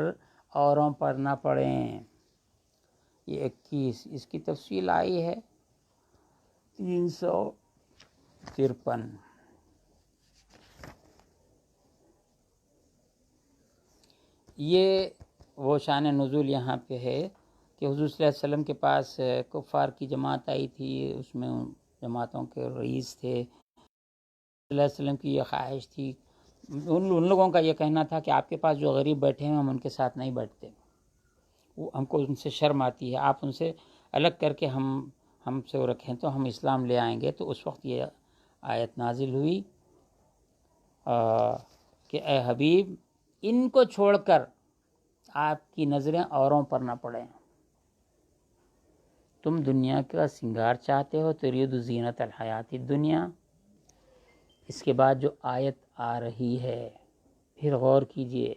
اوروں پر نہ پڑیں. یہ 21 اس کی تفصیل آئی ہے 353. یہ وہ شان نزول یہاں پہ ہے کہ حضور صلی اللہ علیہ وسلم کے پاس کفار کی جماعت آئی تھی، اس میں جماعتوں کے رئیس تھے. صلی اللہ علیہ وسلم کی یہ خواہش تھی، ان لوگوں کا یہ کہنا تھا کہ آپ کے پاس جو غریب بیٹھے ہیں ہم ان کے ساتھ نہیں بیٹھتے، وہ ہم کو ان سے شرم آتی ہے، آپ ان سے الگ کر کے ہم سے وہ رکھیں تو ہم اسلام لے آئیں گے. تو اس وقت یہ آیت نازل ہوئی کہ اے حبیب ان کو چھوڑ کر آپ کی نظریں اوروں پر نہ پڑیں. تم دنیا کا سنگار چاہتے ہو، ترید زینت الحیات الدنیا. اس کے بعد جو آیت آ رہی ہے پھر غور کیجئے،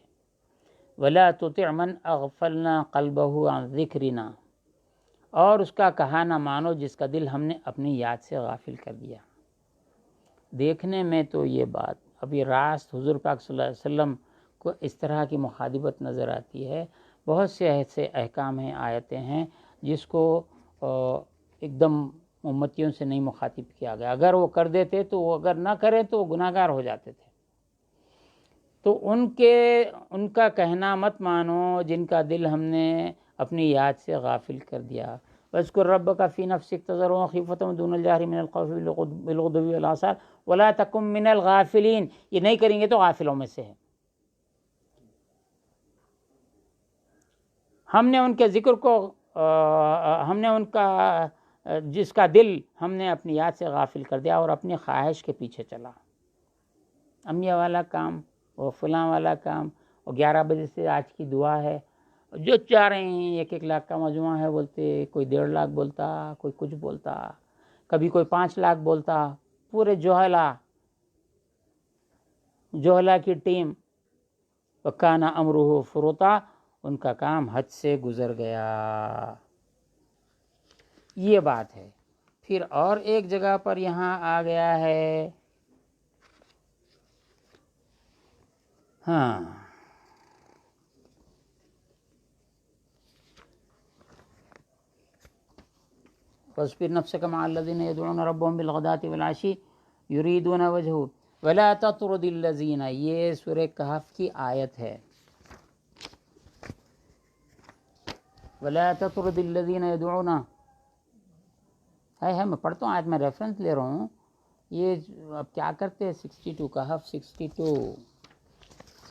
وَلَا تُطِعْ مَنْ أَغْفَلْنَا قَلْبَهُ عَنْ ذِكْرِنَا، اور اس کا کہا نہ مانو جس کا دل ہم نے اپنی یاد سے غافل کر دیا. دیکھنے میں تو یہ بات ابھی راست حضور پاک صلی اللہ علیہ وسلم کو اس طرح کی مخاطبت نظر آتی ہے. بہت سے ایسے احکام ہیں، آیتیں ہیں جس کو ایک دم امتیوں سے نہیں مخاطب کیا گیا. اگر وہ کر دیتے تو وہ اگر نہ کرے تو وہ گناہ گار ہو جاتے تھے. تو ان کا کہنا مت مانو جن کا دل ہم نے اپنی یاد سے غافل کر دیا. وَاذْكُرْ رَبَّكَ فِي نَفْسِكَ تَضَرُّعًا وَخِيفَةً وَدُونَ الْجَهْرِ مِنَ الْقَوْلِ بِالْغُدُوِّ وَالْآصَالِ وَلَا تَكُن مِّنَ الْغَافِلِينَ. یہ نہیں کریں گے تو غافلوں میں سے ہے. ہم نے ان کے ذکر کو ہم نے ان کا جس کا دل ہم نے اپنی یاد سے غافل کر دیا اور اپنی خواہش کے پیچھے چلا. امیہ والا کام، وہ فلاں والا کام، اور 11 بجے سے آج کی دعا ہے، جو چاہ رہے ہیں 1 لاکھ کا مجموعہ ہے بولتے، کوئی 1.5 لاکھ بولتا، کوئی کچھ بولتا، کبھی کوئی 5 لاکھ بولتا. پورے جوہلا کی ٹیم وَكَانَ أَمْرُهُ فُرُطًا، ان کا کام حد سے گزر گیا. یہ بات ہے. پھر اور ایک جگہ پر یہاں آ گیا ہے، ہاں فاصبر نفسك مع الذين يدعون ربهم بالغداة والعشي يريدون وجهه ولا تطرد الذين. یہ سورہ کہف کی آیت ہے. ولا تطرد الذين يدعون، ہے میں پڑھتا ہوں آیت، میں ریفرنس لے رہا ہوں. یہ اب کیا کرتے ہیں 62 کہف 62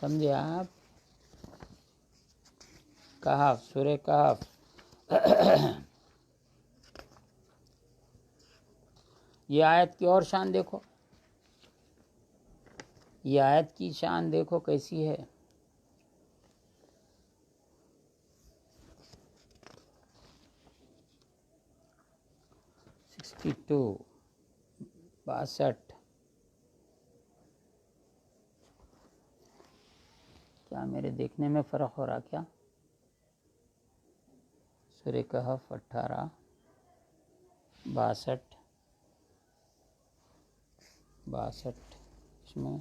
سمجھے آپ؟ کہف، سورہ کہف. یہ آیت کی اور شان دیکھو، یہ آیت کی شان دیکھو کیسی ہے. ٹو 62. کیا میرے دیکھنے میں فرق ہو رہا کیا؟ سورہ کہف 18 62 اس میں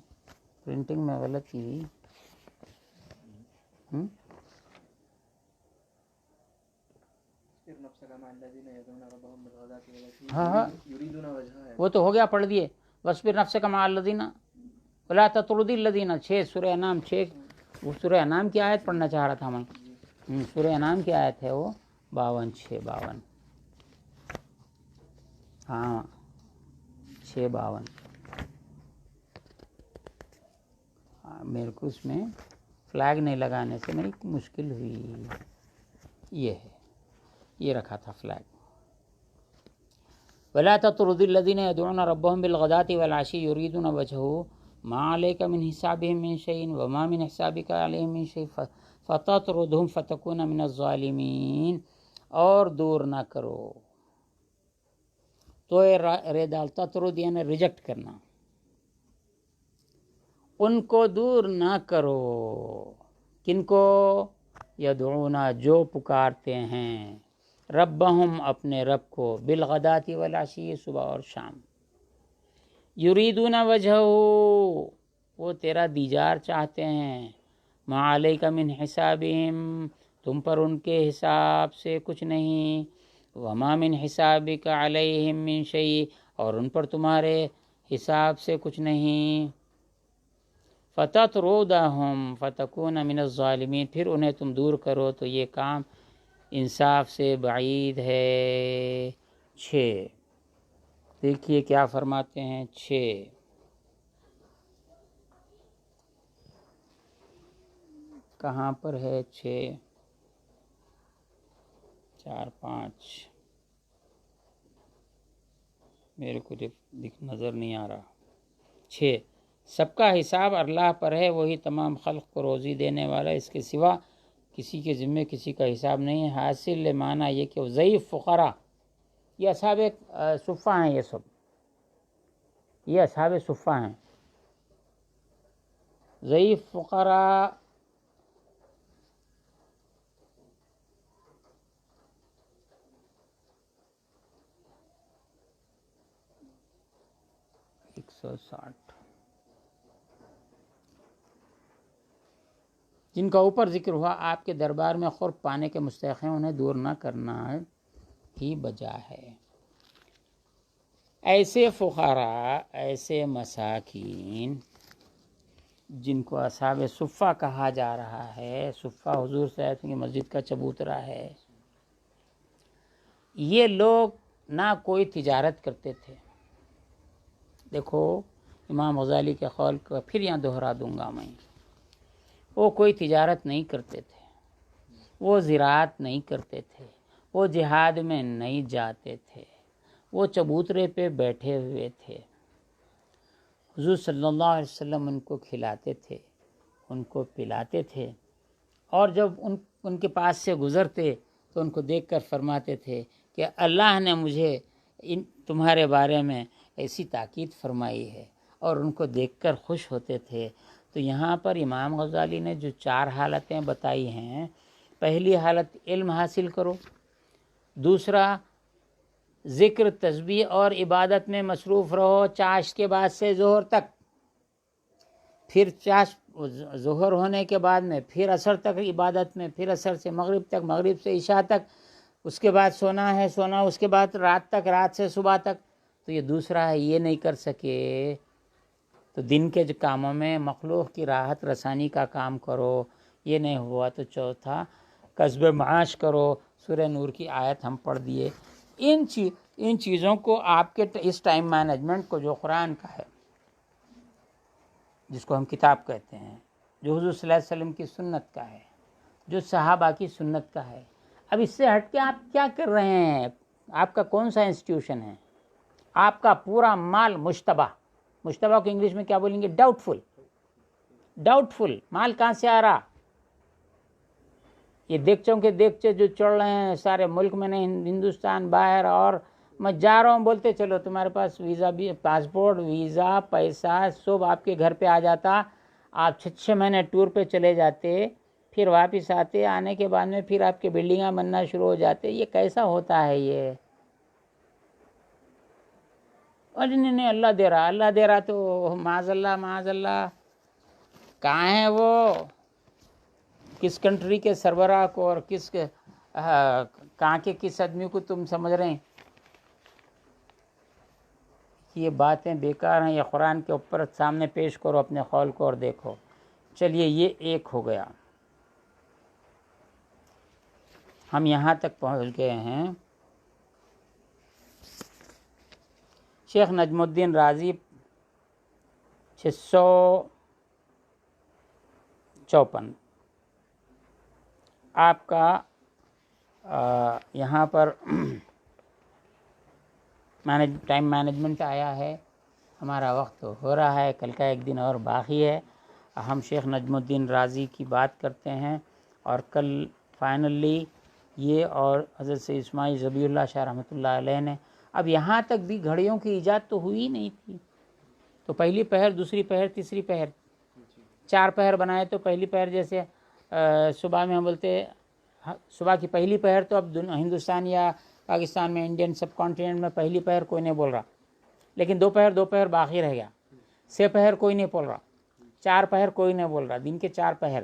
پرنٹنگ میں غلط کی ہوئی. ہاں وہ تو ہو گیا، پڑھ دیے. وَاصْبِرْ نَفْسَكَ مَعَ الَّذِينَ وَلَا تَطْرُدِ الَّذِينَ 6 سورہ انعام 6. وہ سورہ انعام کی آیت پڑھنا چاہ رہا تھا میں. سورہ انعام کی آیت ہے وہ 52 ہاں 52. میرے کو اس میں فلیگ نہیں لگانے سے میری مشکل ہوئی. یہ ہے، یہ رکھا تھا فلیگ. وَلَا تَطْرُدِ الَّذِينَ يَدْعُونَ رَبَّهُمْ بِالْغَدَاةِ وَالْعَشِيِّ يُرِيدُونَ وَجْهَهُ مَا عَلَيْكَ مِنْ حِسَابِهِمْ مِنْ شَيْءٍ وَمَا مِنْ حِسَابِكَ عَلَيْهِمْ مِنْ شَيْءٍ فَتَطْرُدْهُمْ فَتَكُونَ مِنَ الظَّالِمِينَ. اور دور نہ کرو تو ردال تطرد یعنی ریجیکٹ کرنا، ان کو دور نہ کرو. کن کو؟ یدعونا جو پکارتے ہیں، ربہم اپنے رب کو، بالغداۃ والعشی صبح اور شام. یریدون وجہہ وہ تیرا دیدار چاہتے ہیں، ما علیک من حسابہم، تم پر ان کے حساب سے کچھ نہیں، وما من حسابک علیہم من شیء، اور ان پر تمہارے حساب سے کچھ نہیں، فتطردہم فتکون من الظالمین، پھر انہیں تم دور کرو تو یہ کام انصاف سے بعید ہے۔ 6 دیکھیے کیا فرماتے ہیں۔ 6 کہاں پر ہے؟ 6 4 5 میرے کو نظر نہیں آ رہا۔ 6 سب کا حساب اللہ پر ہے، وہی تمام خلق کو روزی دینے والا، اس کے سوا کسی کے ذمے کسی کا حساب نہیں ہے۔ حاصل معنی یہ کہ ضعیف فقراء، یہ اصحاب صفہ ہیں، یہ سب یہ اصحاب صفہ ہیں۔ ضعیف فقراء جن کا اوپر ذکر ہوا آپ کے دربار میں قرب پانے کے مستحق ہیں، انہیں دور نہ کرنا ہی بجا ہے۔ ایسے فقراء، ایسے مساکین جن کو اصحاب صفہ کہا جا رہا ہے، صفہ حضور صلی اللہ علیہ وسلم کی مسجد کا چبوترا ہے، یہ لوگ نہ کوئی تجارت کرتے تھے۔ دیکھو امام غزالی کے قول کو پھر یہاں دہرا دوں گا میں، وہ کوئی تجارت نہیں کرتے تھے، وہ زراعت نہیں کرتے تھے، وہ جہاد میں نہیں جاتے تھے، وہ چبوترے پہ بیٹھے ہوئے تھے۔ حضور صلی اللہ علیہ وسلم ان کو کھلاتے تھے، ان کو پلاتے تھے، اور جب ان کے پاس سے گزرتے تو ان کو دیکھ کر فرماتے تھے کہ اللہ نے مجھے تمہارے بارے میں ایسی تاکید فرمائی ہے، اور ان کو دیکھ کر خوش ہوتے تھے۔ تو یہاں پر امام غزالی نے جو 4 حالتیں بتائی ہیں، پہلی حالت علم حاصل کرو، دوسرا ذکر تسبیح اور عبادت میں مصروف رہو چاشت کے بعد سے ظہر تک، پھر ظہر ہونے کے بعد میں پھر عصر تک عبادت میں، پھر عصر سے مغرب تک، مغرب سے عشاء تک، اس کے بعد سونا ہے سونا، اس کے بعد رات تک، رات سے صبح تک۔ تو یہ دوسرا ہے، یہ نہیں کر سکے تو دن کے کاموں میں مخلوق کی راحت رسانی کا کام کرو، یہ نہیں ہوا تو چوتھا کسب معاش کرو۔ سورہ نور کی آیت ہم پڑھ دیے۔ ان چیزوں کو آپ کے اس ٹائم مینجمنٹ کو جو قرآن کا ہے، جس کو ہم کتاب کہتے ہیں، جو حضور صلی اللہ علیہ وسلم کی سنت کا ہے، جو صحابہ کی سنت کا ہے، اب اس سے ہٹ کے آپ کیا کر رہے ہیں؟ آپ کا کون سا انسٹیٹیوشن ہے؟ آپ کا پورا مال مشتبہ کو انگلش میں کیا بولیں گے؟ ڈاؤٹ فل مال کہاں سے آ رہا؟ یہ دیگچوں کے دیگچے جو چڑھ رہے ہیں سارے ملک میں، نہیں ہندوستان باہر، اور میں جا رہا ہوں بولتے چلو تمہارے پاس ویزا بھی، پاسپورٹ، ویزا، پیسہ سب آپ کے گھر پہ آ جاتا، آپ 6 مہینے ٹور پہ چلے جاتے، پھر واپس آتے، آنے کے بعد میں پھر آپ کے بلڈنگاں بننا شروع ہو جاتے۔ یہ کیسا ہوتا ہے یہ؟ اور نہیں اللہ دے رہا تو معاذ اللہ کہاں ہے وہ؟ کس کنٹری کے سربراہ کو اور کہاں کے کس آدمی کو تم سمجھ رہے ہیں؟ یہ باتیں بیکار ہیں، یہ قرآن کے اوپر سامنے پیش کرو اپنے قول کو اور دیکھو۔ چلیے یہ ایک ہو گیا، ہم یہاں تک پہنچ گئے ہیں۔ شیخ نجم الدین رازی 654 آپ کا یہاں پر ٹائم مینجمنٹ آیا ہے، ہمارا وقت ہو رہا ہے، کل کا ایک دن اور باقی ہے۔ ہم شیخ نجم الدین رازی کی بات کرتے ہیں، اور کل فائنلی یہ اور حضرت سید اسماعیل ذبیح اللہ شاہ رحمۃ اللہ علیہ نے، اب یہاں تک بھی گھڑیوں کی ایجاد تو ہوئی نہیں تھی، تو پہلی پہر، دوسری پہر، تیسری پہر، 4 پہر بنائے۔ تو پہلی پہر جیسے صبح میں ہم بولتے صبح کی پہلی پہر، تو اب ہندوستان یا پاکستان میں، انڈین سب کانٹیننٹ میں پہلی پہر کوئی نہیں بول رہا، لیکن 2 پہر باقی رہ گیا، 6 پہر کوئی نہیں بول رہا، 4 پہر کوئی نہیں بول رہا، دن کے 4 پہر۔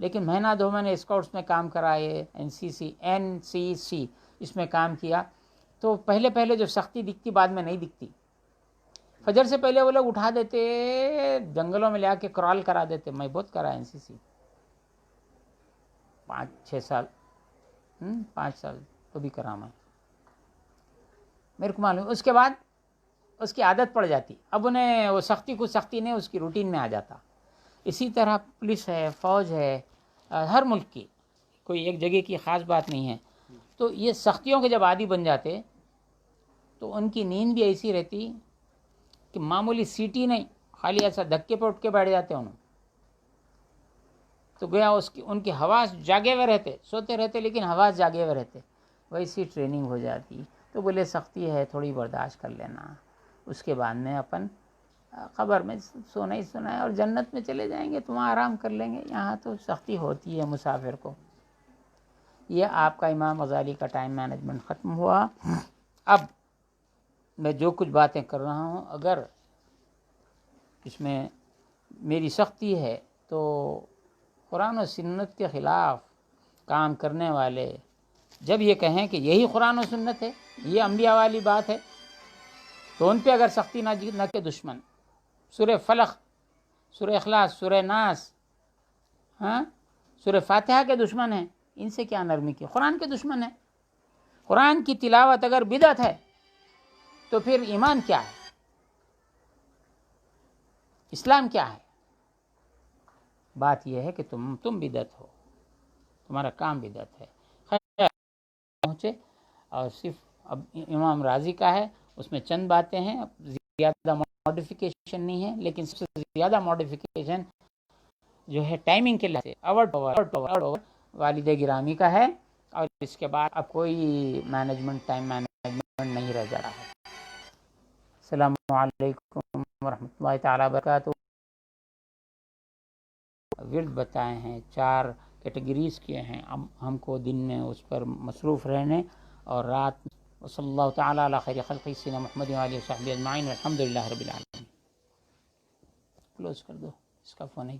لیکن مہینہ 2 مہینے اسکاؤٹس میں کام کرائے، این سی سی اس میں کام کیا، تو پہلے جو سختی دکھتی بعد میں نہیں دکھتی. فجر سے پہلے وہ لوگ اٹھا دیتے، جنگلوں میں لے آ کے کرال کرا دیتے. میں بہت کرا این سی سی 5-6 سال، 5 سال تو بھی کرا میں، میرے کو معلوم. اس کے بعد اس کی عادت پڑ جاتی، اب انہیں وہ سختی کو سختی نہیں، اس کی روٹین میں آ جاتا. اسی طرح پولیس ہے، فوج ہے، ہر ملک کی کوئی ایک جگہ کی خاص بات نہیں ہے. تو یہ سختیوں کے جب عادی بن جاتے تو ان کی نیند بھی ایسی رہتی کہ معمولی سیٹی نہیں، خالی ایسا دھکے پہ اٹھ کے بیٹھ جاتے انہوں. تو گویا ان کی حواس جاگے ہوئے رہتے، سوتے رہتے لیکن حواس جاگے ہوئے رہتے. ویسی ٹریننگ ہو جاتی. تو بولے سختی ہے، تھوڑی برداشت کر لینا، اس کے بعد میں اپن قبر میں سونا ہی سونا ہے اور جنت میں چلے جائیں گے، تو وہاں آرام کر لیں گے. یہاں تو سختی ہوتی ہے مسافر کو. یہ آپ کا امام غزالی کا ٹائم مینجمنٹ ختم ہوا. اب میں جو کچھ باتیں کر رہا ہوں اگر اس میں میری سختی ہے تو قرآن و سنت کے خلاف کام کرنے والے جب یہ کہیں کہ یہی قرآن و سنت ہے، یہ انبیاء والی بات ہے، تو ان پہ اگر سختی نہ کہ دشمن سورہ فلق، سورہ اخلاص، سورہ ناس، سورہ فاتحہ کے دشمن ہیں، ان سے کیا نرمی کی؟ قرآن کے دشمن ہیں. قرآن کی تلاوت اگر بدعت ہے تو پھر ایمان کیا ہے؟ اسلام کیا ہے؟ بات یہ ہے کہ تم بدعت ہو، تمہارا کام بدعت ہے. خیر پہنچے اور صرف اب امام راضی کا ہے، اس میں چند باتیں ہیں، زیادہ ماڈیفیکیشن نہیں ہے، لیکن سب سے زیادہ ماڈیفیکیشن جو ہے ٹائمنگ کے لحاظ سے اوور والد گرامی کا ہے. اور اس کے بعد اب کوئی ٹائم مینجمنٹ نہیں رہ جا رہا ہے. السلام علیکم ورحمۃ اللہ تعالیٰ وبرکاتہ. ورد بتائے ہیں، 4 کیٹیگریز کیے ہیں. اب ہم کو دن میں اس پر مصروف رہنے اور رات. وصلی اللہ تعالیٰ علی خیر خلقہ سیدنا محمد وآلہ وصحبہ اجمعین والحمد للہ رب العالمین. کلوز کر دو اس کا فون ہے.